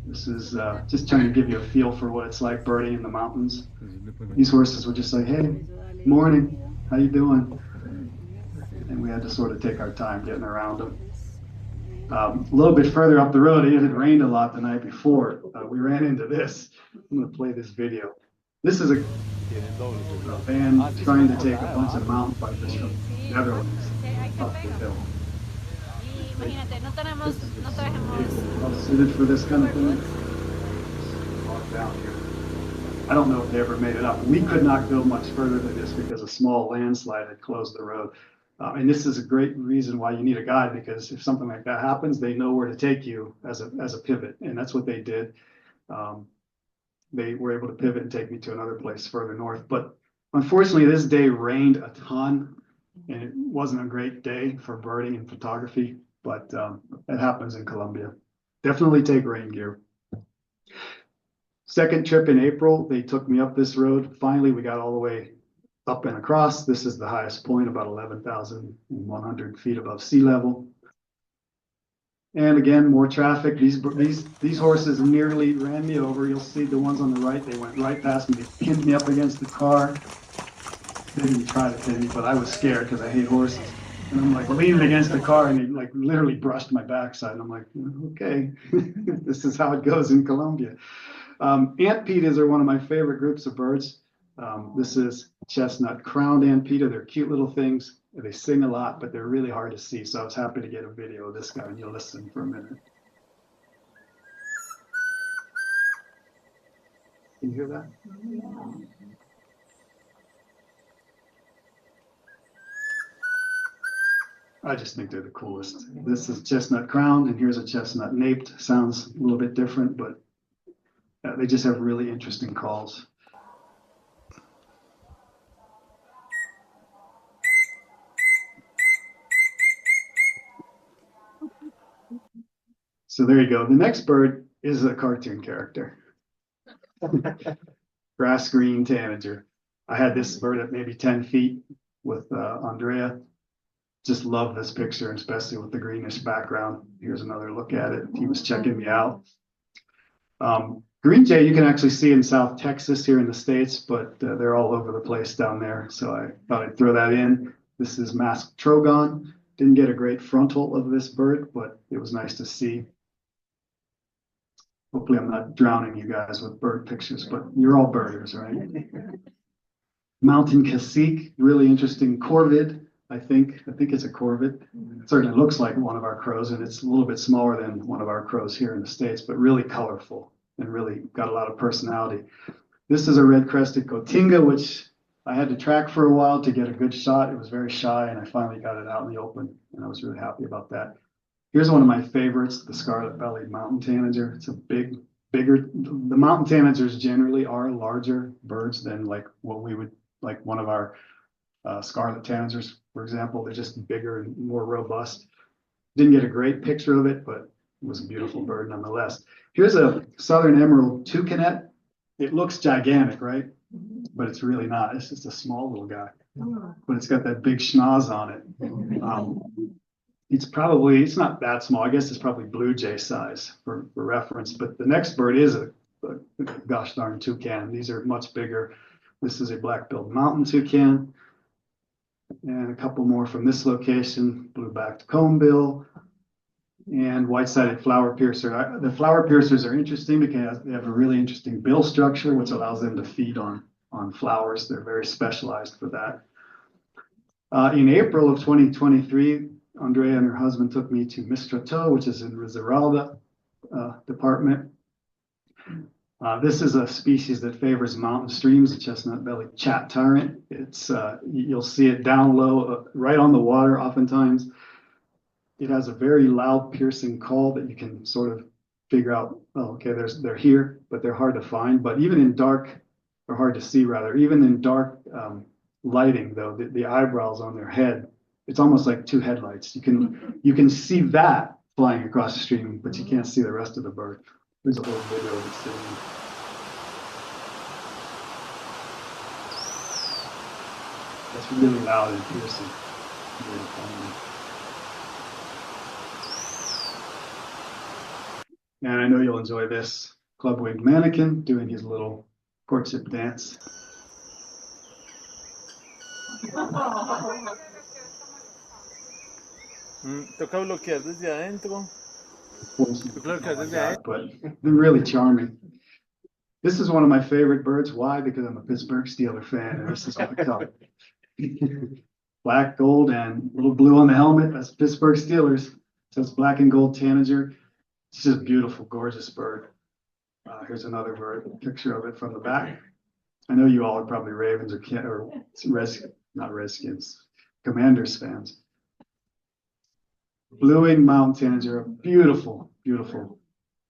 This is just trying to give you a feel for what it's like birding in the mountains. These horses would just say, hey, morning, how you doing? And we had to sort of take our time getting around them. A little bit further up the road, it had rained a lot the night before. We ran into this. I'm going to play this video. This is a van trying to take a bunch of mountain bikers from Netherlands up the hill. Well suited for this kind of thing. Walk down here. I don't know if they ever made it up. We could not go much further than this because a small landslide had closed the road. And this is a great reason why you need a guide, because if something like that happens, they know where to take you as a pivot, and that's what they did. They were able to pivot and take me to another place further north. But unfortunately, this day rained a ton, and it wasn't a great day for birding and photography, but it happens in Colombia. Definitely take rain gear. Second trip in April, they took me up this road. Finally, we got all the way up and across. This is the highest point, about 11,100 feet above sea level. And again, more traffic. These horses nearly ran me over. You'll see the ones on the right, they went right past me. They pinned me up against the car. They didn't try to pin me, but I was scared because I hate horses. And I'm like leaning against the car, and they like literally brushed my backside. And I'm like, okay, this is how it goes in Colombia. Ant-petas are one of my favorite groups of birds. This is chestnut crowned ant-peta. They're cute little things. They sing a lot, but they're really hard to see. So I was happy to get a video of this guy, and you'll listen for a minute. Can you hear that? I just think they're the coolest. This is chestnut crowned, and here's a chestnut naped. Sounds a little bit different, but they just have really interesting calls. So there you go. The next bird is a cartoon character. Grass green tanager. I had this bird at maybe 10 feet with Andrea. Just love this picture, especially with the greenish background. Here's another look at it. He was checking me out. Green jay you can actually see in South Texas here in the States, but they're all over the place down there. So I thought I'd throw that in. This is masked trogon. Didn't get a great frontal of this bird, but it was nice to see. Hopefully I'm not drowning you guys with bird pictures, but you're all birders, right? Mountain cacique, really interesting corvid. I think it's a corvid. It certainly looks like one of our crows, and it's a little bit smaller than one of our crows here in the States, but really colorful and really got a lot of personality. This is a red-crested cotinga, which I had to track for a while to get a good shot. It was very shy, and I finally got it out in the open, and I was really happy about that. Here's one of my favorites, the scarlet-bellied mountain tanager. It's a bigger. The mountain tanagers generally are larger birds than like what we would like one of our scarlet tanagers, for example. They're just bigger and more robust. Didn't get a great picture of it, but it was a beautiful bird nonetheless. Here's a southern emerald toucanet. It looks gigantic, right? But it's really not. It's just a small little guy. But it's got that big schnoz on it. It's not that small. I guess it's probably blue jay size for reference. But the next bird is a gosh darn toucan. These are much bigger. This is a black-billed mountain toucan. And a couple more from this location, blue-backed conebill and white-sided flower piercer. The flower piercers are interesting because they have a really interesting bill structure, which allows them to feed on flowers. They're very specialized for that. In April of 2023, Andrea and her husband took me to Mistrato, which is in Risaralda department. This is a species that favors mountain streams, the chestnut-bellied chat tyrant. It's you'll see it down low, right on the water oftentimes. It has a very loud, piercing call that you can sort of figure out, oh, okay, they're here, but they're hard to find. But even in dark, or hard to see rather, even in dark lighting though, the eyebrows on their head, it's almost like two headlights. You can see that flying across the stream, but you can't see the rest of the bird. There's a little video of it sitting. That's really loud and piercing. Really fun. And I know you'll enjoy this club-winged mannequin doing his little courtship dance. Toca bloquear desde adentro. But they're really charming. This is one of my favorite birds. Why? Because I'm a Pittsburgh Steelers fan, and this is my color. Black, gold, and a little blue on the helmet. That's Pittsburgh Steelers. So it's black and gold tanager. It's just a beautiful, gorgeous bird. Here's another bird, picture of it from the back. I know you all are probably Ravens or not Redskins, Commanders fans. Blue-winged mountain tanager, a beautiful, beautiful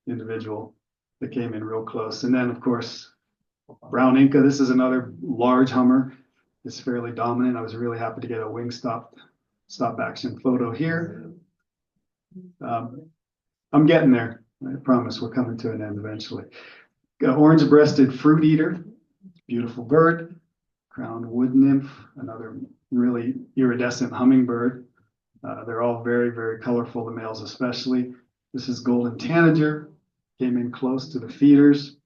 individual that came in real close. And then, of course, brown Inca. This is another large hummer. It's fairly dominant. I was really happy to get a wing stop action photo here. I'm getting there. I promise we're coming to an end eventually. Got orange-breasted fruit eater, beautiful bird. Crowned wood nymph, another really iridescent hummingbird. They're all very, very colorful, the males especially. This is golden tanager, came in close to the feeders.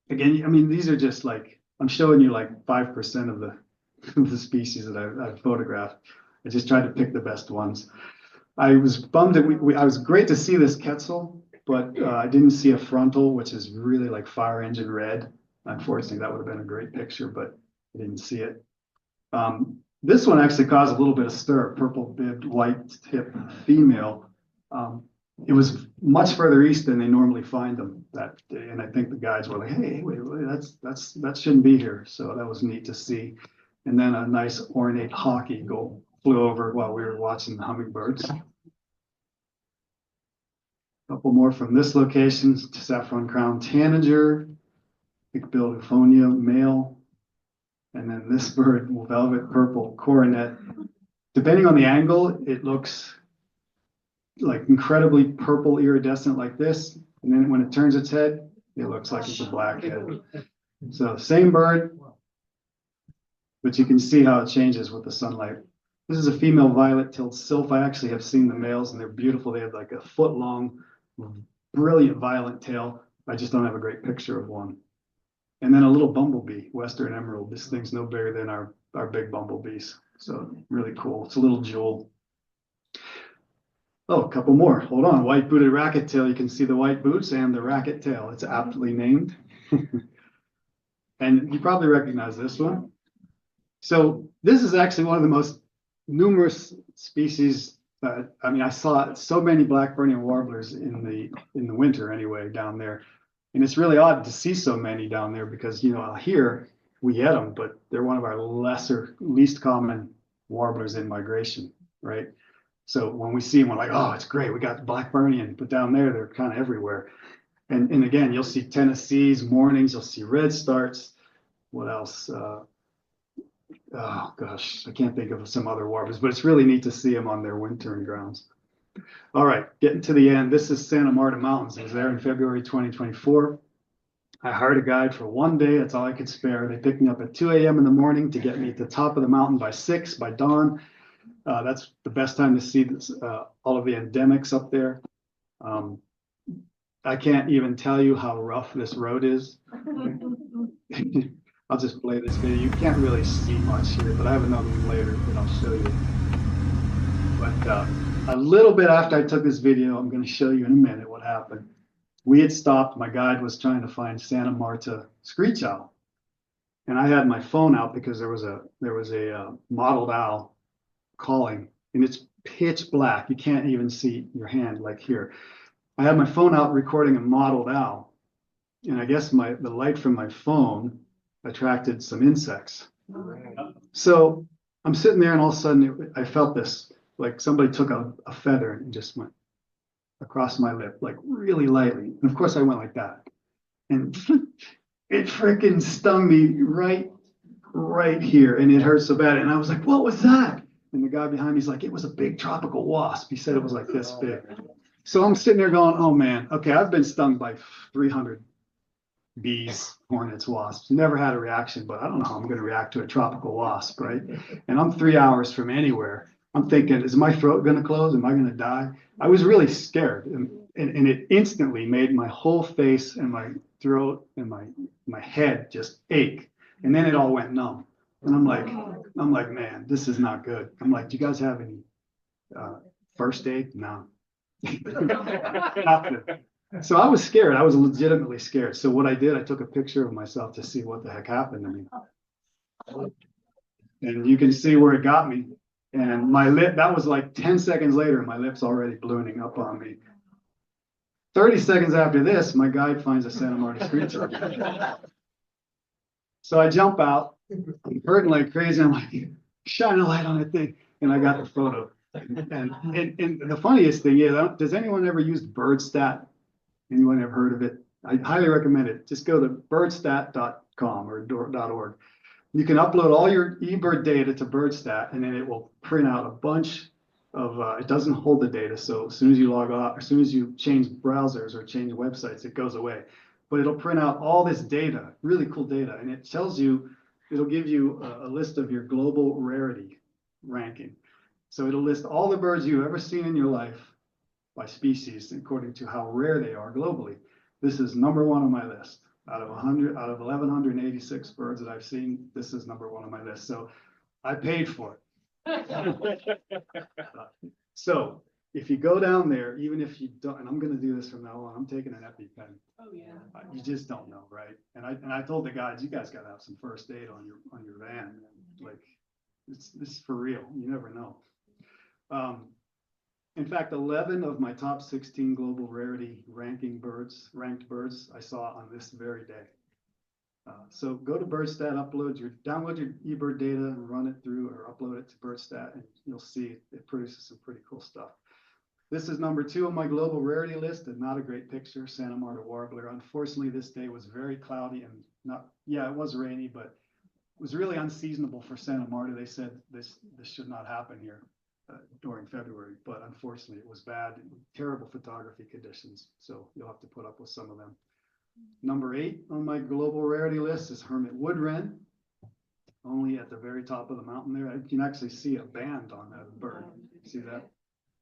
Again, I mean, these are just like, I'm showing you like 5% of the species that I've photographed. I just tried to pick the best ones. I was bummed that I was great to see this quetzal, but I didn't see a frontal, which is really like fire engine red. Unfortunately, that would have been a great picture, but I didn't see it. This one actually caused a little bit of stir, purple-bibbed, white-tip female. It was much further east than they normally find them that day, and I think the guides were like, "Hey, wait, that shouldn't be here." So that was neat to see. And then a nice ornate hawk eagle flew over while we were watching the hummingbirds. A couple more from this location: saffron crown tanager, thick-billed Euphonia male. And then this bird, velvet purple coronet. Depending on the angle, it looks like incredibly purple iridescent like this. And then when it turns its head, it looks like it's a blackhead. So same bird, but you can see how it changes with the sunlight. This is a female violet-tailed sylph. I actually have seen the males and they're beautiful. They have like a foot-long, brilliant violet tail. I just don't have a great picture of one. And then a little bumblebee, Western Emerald. This thing's no bigger than our big bumblebees. So really cool. It's a little jewel. Oh, a couple more. Hold on. White-booted racket tail. You can see the white boots and the racket tail. It's aptly named. And you probably recognize this one. So this is actually one of the most numerous species. I mean, I saw so many black-burning warblers in the winter anyway down there. And it's really odd to see so many down there because, you know, here we get them, but they're one of our least common warblers in migration, right? So when we see them, we're like, oh, it's great. We got the Blackburnian, but down there, they're kind of everywhere. And again, you'll see Tennessees, mornings, you'll see redstarts. What else? Oh gosh, I can't think of some other warblers, but it's really neat to see them on their wintering grounds. All right, getting to the end. This is Santa Marta Mountains. I was there in February 2024. I hired a guide for one day. That's all I could spare. They picked me up at 2 a.m. in the morning to get me at the top of the mountain by 6 by dawn. That's the best time to see this, all of the endemics up there. I can't even tell you how rough this road is. I'll just play this video. You can't really see much here, but I have another one later that I'll show you. But a little bit after I took this video, I'm going to show you in a minute what happened. We had stopped. My guide was trying to find Santa Marta screech owl, and I had my phone out because there was a mottled owl calling, and it's pitch black. You can't even see your hand like here. I had my phone out recording a mottled owl, and I guess the light from my phone attracted some insects. So I'm sitting there, and all of a sudden I felt this, like somebody took a feather and just went across my lip, like really lightly. And of course I went like that. And it freaking stung me right here. And it hurt so bad. And I was like, what was that? And the guy behind me is like, it was a big tropical wasp. He said it was like this big. So I'm sitting there going, oh man, okay, I've been stung by 300 bees, hornets, wasps. Never had a reaction, but I don't know how I'm going to react to a tropical wasp, right? And I'm 3 hours from anywhere. I'm thinking, is my throat going to close? Am I going to die? I was really scared. And it instantly made my whole face and my throat and my head just ache. And then it all went numb. And I'm like, man, this is not good. I'm like, do you guys have any first aid? No. Nothing. So I was scared. I was legitimately scared. So what I did, I took a picture of myself to see what the heck happened to me. And you can see where it got me. And my lip, that was like 10 seconds later, and my lip's already ballooning up on me. 30 seconds after this, my guide finds a Santa Marta screech owl. So I jump out, I'm hurting like crazy. I'm like, shine a light on that thing. And I got the photo. And the funniest thing is, does anyone ever use BirdStat? Anyone ever heard of it? I highly recommend it. Just go to birdstat.com or .org. You can upload all your eBird data to BirdStat, and then it will print out a bunch of, it doesn't hold the data. So as soon as you log off, as soon as you change browsers or change websites, it goes away. But it'll print out all this data, really cool data. And it tells you, it'll give you a list of your global rarity ranking. So it'll list all the birds you've ever seen in your life by species, according to how rare they are globally. This is number one on my list. Out of 1,186 birds that I've seen, this is number one on my list. So I paid for it. So if you go down there, even if you don't, and I'm going to do this from now on, I'm taking an EpiPen. Oh yeah. You just don't know, right? And I told the guys, you guys got to have some first aid on your van. Like this is for real. You never know. In fact, 11 of my top 16 global rarity ranked birds I saw on this very day. So go to BirdStat, download your eBird data and run it through or upload it to BirdStat, and you'll see it produces some pretty cool stuff. This is number 2 on my global rarity list, and not a great picture, Santa Marta warbler. Unfortunately, this day was very cloudy and it was rainy, but it was really unseasonable for Santa Marta. They said this should not happen here during February, but unfortunately it was bad, terrible photography conditions. So you'll have to put up with some of them. Number 8 on my global rarity list is hermit wood wren. Only at the very top of the mountain there. You can actually see a band on that bird. See that?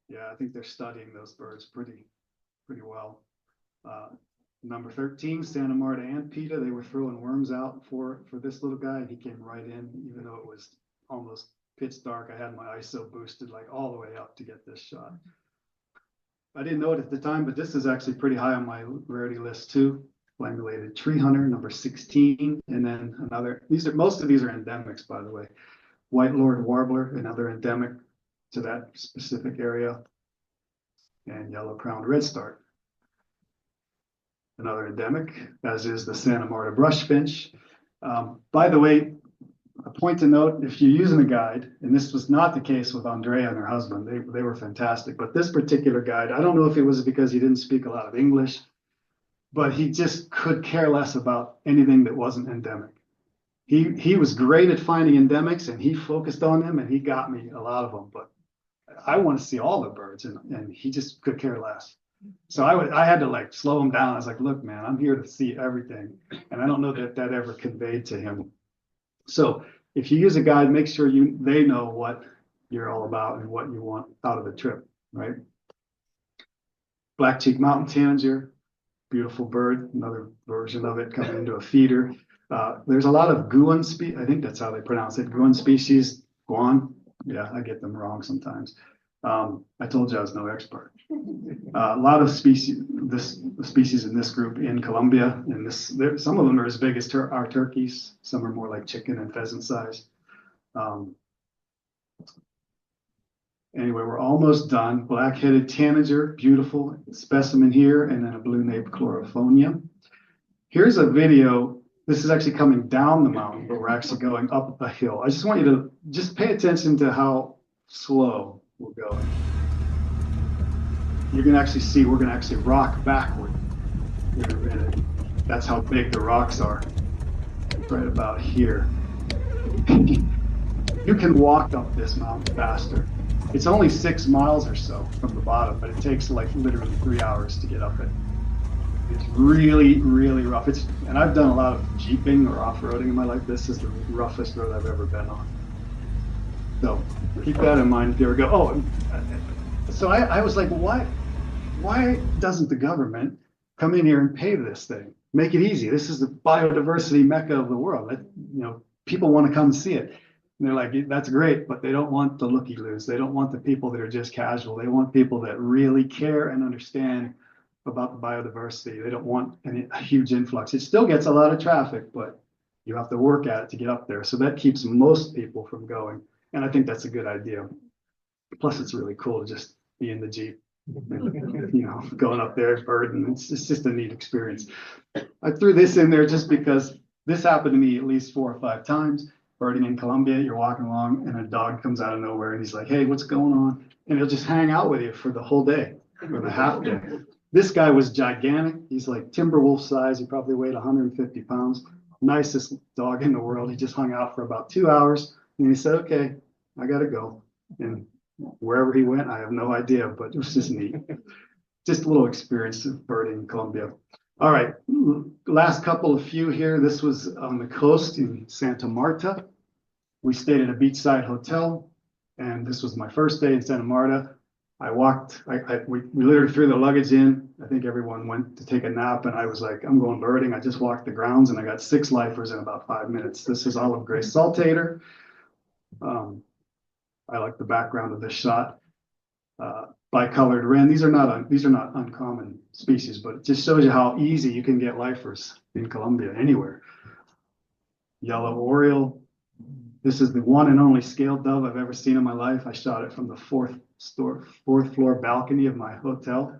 Yeah, I think they're studying those birds pretty well. Number 13, Santa Marta antpieta. They were throwing worms out for this little guy, and he came right in, even though it was almost pitch dark. I had my ISO boosted like all the way up to get this shot. I didn't know it at the time, but this is actually pretty high on my rarity list too. Flame-related tree hunter, number 16, and then another. Most of these are endemics, by the way. White Lord warbler, another endemic to that specific area, and yellow-crowned redstart, another endemic, as is the Santa Marta brush finch. By the way, a point to note, if you're using a guide, and this was not the case with Andrea and her husband, they were fantastic. But this particular guide, I don't know if it was because he didn't speak a lot of English, but he just could care less about anything that wasn't endemic. He was great at finding endemics, and he focused on them, and he got me a lot of them. But I want to see all the birds, and he just could care less. So I had to like slow him down. I was like, look, man, I'm here to see everything. And I don't know that ever conveyed to him. So if you use a guide, make sure they know what you're all about and what you want out of the trip, right? Black-cheeked mountain tanager, beautiful bird, another version of it coming into a feeder. There's a lot of guan species. I think that's how they pronounce it. Guan species, guan. Yeah, I get them wrong sometimes. I told you I was no expert. A lot of species in this group in Colombia, and some of them are as big as our turkeys. Some are more like chicken and pheasant size. Anyway, we're almost done. Black-headed tanager, beautiful specimen here, and then a blue-naped chlorophonium. Here's a video. This is actually coming down the mountain, but we're actually going up a hill. I just want you to just pay attention to how slow we're going. You're going to actually see we're going to actually rock backward in a minute. That's how big the rocks are. Right about here. You can walk up this mountain faster. It's only 6 miles or so from the bottom, but it takes like literally 3 hours to get up it. It's really, really rough. And I've done a lot of jeeping or off-roading in my life. This is the roughest road I've ever been on. So keep that in mind if you ever go, oh, so I was like, why doesn't the government come in here and pay this thing? Make it easy. This is the biodiversity mecca of the world. People want to come see it. And they're like, that's great, but they don't want the looky-loos. They don't want the people that are just casual. They want people that really care and understand about the biodiversity. They don't want a huge influx. It still gets a lot of traffic, but you have to work at it to get up there. So that keeps most people from going. And I think that's a good idea. Plus, it's really cool to just be in the Jeep, going up there, birding. It's just a neat experience. I threw this in there just because this happened to me at least 4 or 5 times. Birding in Colombia, you're walking along and a dog comes out of nowhere and he's like, hey, what's going on? And he'll just hang out with you for the whole day or the half day. This guy was gigantic. He's like timber wolf size. He probably weighed 150 pounds. Nicest dog in the world. He just hung out for about 2 hours. And he said, okay, I got to go. And wherever he went, I have no idea, but it was just neat. Just a little experience of birding in Colombia. All right, last few here. This was on the coast in Santa Marta. We stayed at a beachside hotel, and this was my first day in Santa Marta. We literally threw the luggage in. I think everyone went to take a nap, and I was like, I'm going birding. I just walked the grounds, and I got 6 lifers in about 5 minutes. This is olive gray saltator. I like the background of this shot. Bicolored wren. These are not uncommon species, but it just shows you how easy you can get lifers in Colombia, anywhere. Yellow oriole. This is the one and only scaled dove I've ever seen in my life. I shot it from the fourth floor balcony of my hotel.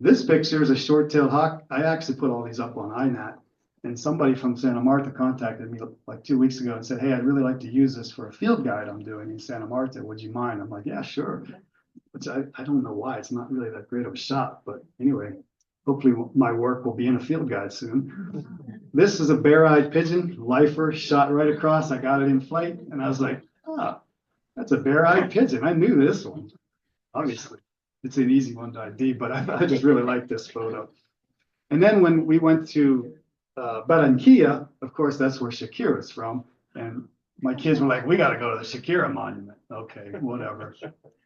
This picture is a short-tailed hawk. I actually put all these up on iNat, and somebody from Santa Marta contacted me like 2 weeks ago and said, hey, I'd really like to use this for a field guide I'm doing in Santa Marta. Would you mind? I'm like, yeah, sure. Which I don't know why. It's not really that great of a shot, but anyway, hopefully my work will be in a field guide soon. This is a bare-eyed pigeon, lifer, shot right across. I got it in flight, and I was like, that's a bare-eyed pigeon. I knew this one. Obviously, it's an easy one to ID, but I just really like this photo. And then when we went to Barranquilla, of course, that's where Shakira's from. And my kids were like, we got to go to the Shakira monument. Okay, whatever.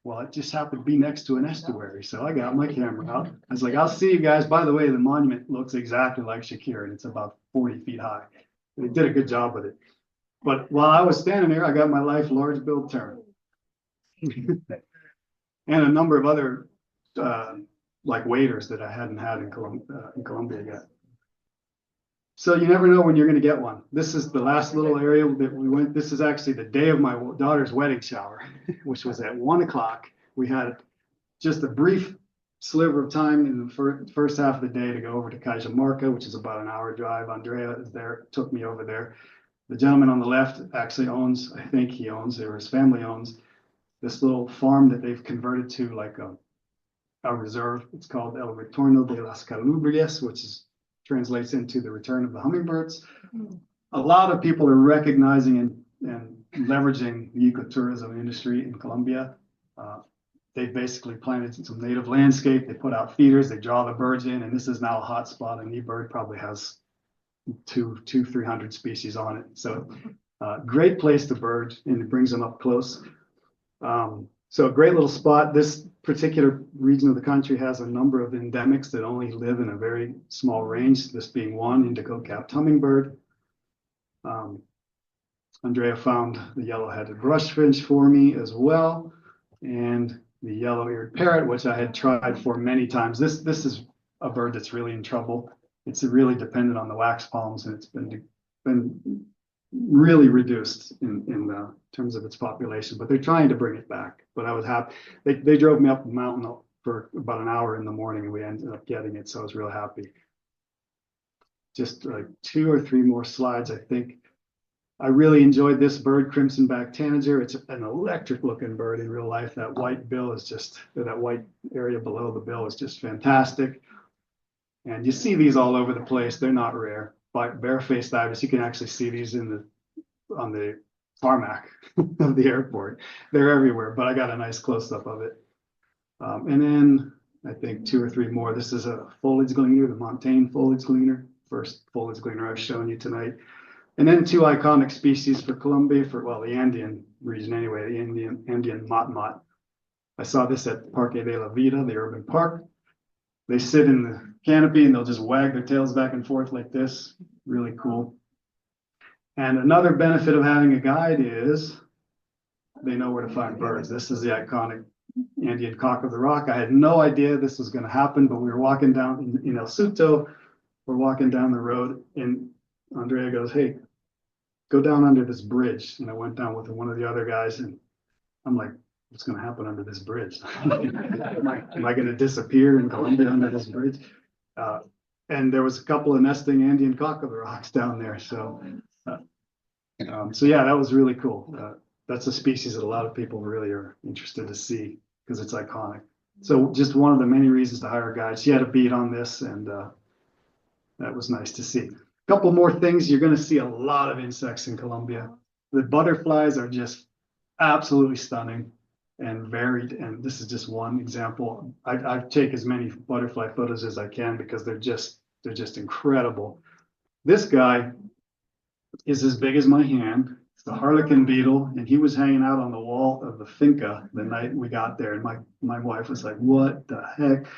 Well, it just happened to be next to an estuary. So I got my camera out. I was like, I'll see you guys. By the way, the monument looks exactly like Shakira, and it's about 40 feet high. They did a good job with it. But while I was standing there, I got my life large-billed tern. And a number of other like waders that I hadn't had in Colombia yet. So you never know when you're going to get one. This is the last little area that we went. This is actually the day of my daughter's wedding shower, which was at 1 o'clock. We had just a brief sliver of time in the first half of the day to go over to Cajamarca, which is about an hour drive. Andrea is there, took me over there. The gentleman on the left actually owns, I think he owns, or his family owns, this little farm that they've converted to like a reserve. It's called El Retorno de las Calubrias, which translates into the return of the hummingbirds. A lot of people are recognizing and leveraging the ecotourism industry in Colombia. They basically planted some native landscape. They put out feeders. They draw the birds in, and this is now a hot spot. And eBird probably has 300 species on it. So great place to bird, and it brings them up close. So a great little spot. This particular region of the country has a number of endemics that only live in a very small range, this being one, indigo-capped hummingbird. Andrea found the yellow-headed brushfinch for me as well, and the yellow-eared parrot, which I had tried for many times. This is a bird that's really in trouble. It's really dependent on the wax palms, and it's been really reduced in terms of its population, but they're trying to bring it back. But I was happy. They drove me up the mountain for about an hour in the morning, and we ended up getting it, so I was real happy. Just like 2 or 3 more slides, I think. I really enjoyed this bird, crimson-backed tanager. It's an electric-looking bird in real life. That white bill is just, that white area below the bill is just fantastic. And you see these all over the place. They're not rare. But barefaced ibis, you can actually see these on the tarmac of the airport. They're everywhere, but I got a nice close-up of it. And then I think 2 or 3 more. This is a foliage gleaner, the Montaigne foliage gleaner. First foliage gleaner I've shown you tonight. And then 2 iconic species for Colombia, the Andean region anyway, the Andean motmot. I saw this at Parque de la Vida, the urban park. They sit in the canopy and they'll just wag their tails back and forth like this. Really cool. And another benefit of having a guide is they know where to find birds. This is the iconic Andean cock of the rock. I had no idea this was going to happen, but we were walking down in El Suto. We're walking down the road and Andrea goes, "Hey, go down under this bridge." And I went down with one of the other guys, and I'm like, "What's going to happen under this bridge? Am I going to disappear in Colombia under this bridge?" And there was a couple of nesting Andean cock of the rocks down there. So yeah, that was really cool. That's a species that a lot of people really are interested to see because it's iconic. So just one of the many reasons to hire a guide. She had a beat on this, and that was nice to see. Couple more things. You're going to see a lot of insects in Colombia. The butterflies are just absolutely stunning and varied. And this is just one example. I take as many butterfly photos as I can because they're just incredible. This guy is as big as my hand. It's the harlequin beetle, and he was hanging out on the wall of the finca the night we got there. And my wife was like, "What the heck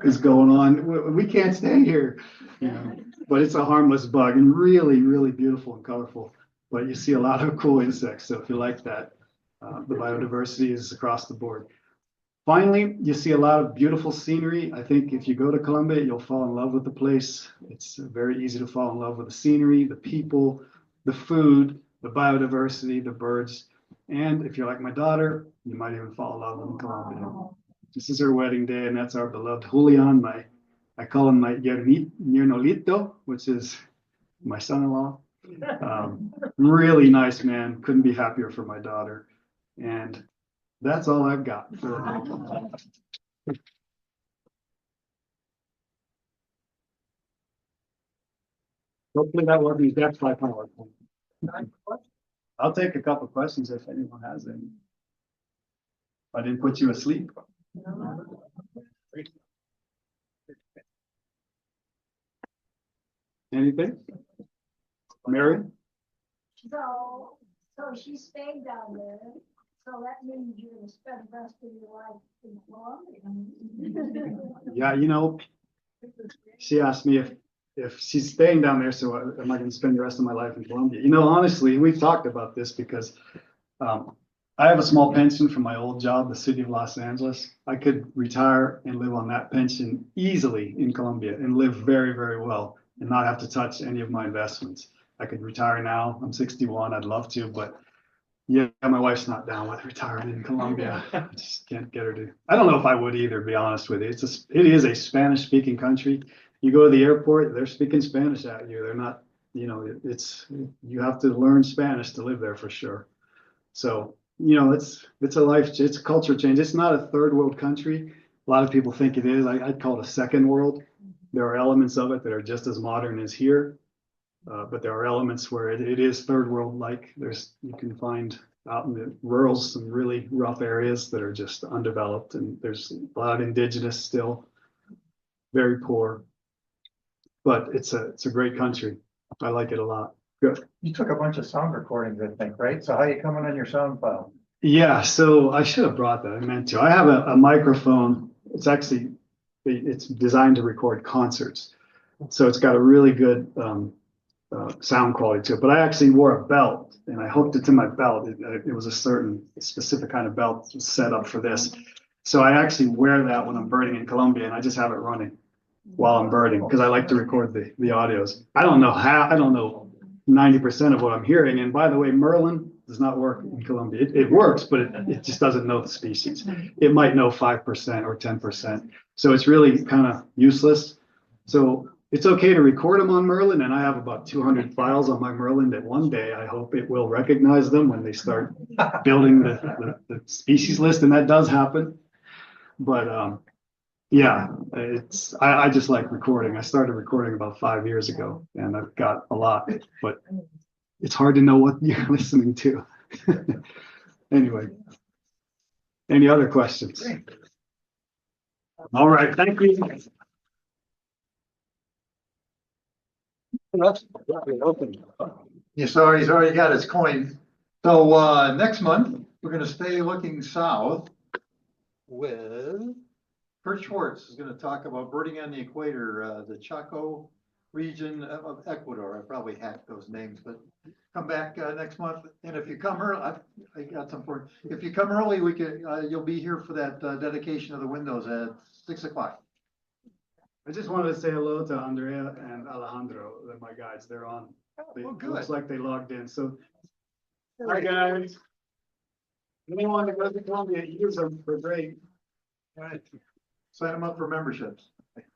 is going on? We can't stay here." You know, but it's a harmless bug and really, really beautiful and colorful. But you see a lot of cool insects. So if you like that, the biodiversity is across the board. Finally, you see a lot of beautiful scenery. I think if you go to Colombia, you'll fall in love with the place. It's very easy to fall in love with the scenery, the people, the food, the biodiversity, the birds. And if you're like my daughter, you might even fall in love with Colombia. This is her wedding day, and that's our beloved Julian. I call him my yernolito, which is my son-in-law. Really nice man. Couldn't be happier for my daughter. And that's all I've got. Hopefully that wasn't depth by PowerPoint. I'll take a couple questions if anyone has any. I didn't put you asleep. Anything? Mary? So she stayed down there. So that means you're gonna spend the rest of your life in Colombia. Yeah, you know, she asked me if she's staying down there, so am I going to spend the rest of my life in Colombia? You know, honestly, we've talked about this because I have a small pension from my old job, the city of Los Angeles. I could retire and live on that pension easily in Colombia and live very, very well and not have to touch any of my investments. I could retire now. I'm 61. I'd love to, but Yeah, my wife's not down with retiring in Colombia. I just can't get her to. I don't know if I would either, to be honest with you. It is a Spanish speaking country. You go to the airport, they're speaking Spanish at you. They're not, you have to learn Spanish to live there for sure. So, it's it's a culture change. It's not a third world country. A lot of people think it is. I'd call it a second world. There are elements of it that are just as modern as here. But there are elements where it is third world like. You can find out in the rural some really rough areas that are just undeveloped, and there's a lot of indigenous still, very poor. But it's a great country. I like it a lot. Good. You took a bunch of sound recordings, I think, right? So how you coming on your sound file? Yeah, so I should have brought that. I meant to. I have a microphone. It's designed to record concerts, so it's got a really good sound quality to it. But I actually wore a belt and I hooked it to my belt. It was a certain specific kind of belt set up for this. So I actually wear that when I'm birding in Colombia, and I just have it running while I'm birding because I like to record the audios. I don't know 90% of what I'm hearing. And by the way, Merlin does not work in Colombia. It works, but it just doesn't know the species. It might know 5% or 10%. So it's really kind of useless. So it's okay to record them on Merlin, and I have about 200 files on my Merlin that one day I hope it will recognize them when they start building the species list, and that does happen. But yeah, I just like recording. I started recording about 5 years ago, and I've got a lot, but it's hard to know what you're listening to. Anyway, any other questions? All right, thank you. He's already got his coin. So next month, we're gonna stay looking south with Kurt Schwartz is gonna talk about birding on the equator, the Chaco region of Ecuador. I probably hacked those names, but come back next month. And if you come early, I got some for you. If you come early, you'll be here for that dedication of the windows at 6 o'clock. I just wanted to say hello to Andrea and Alejandro. They're my guides. They're on. It looks like they logged in. So, hi guys. Anyone that goes to Colombia, use them for great. All right. Sign them up for memberships.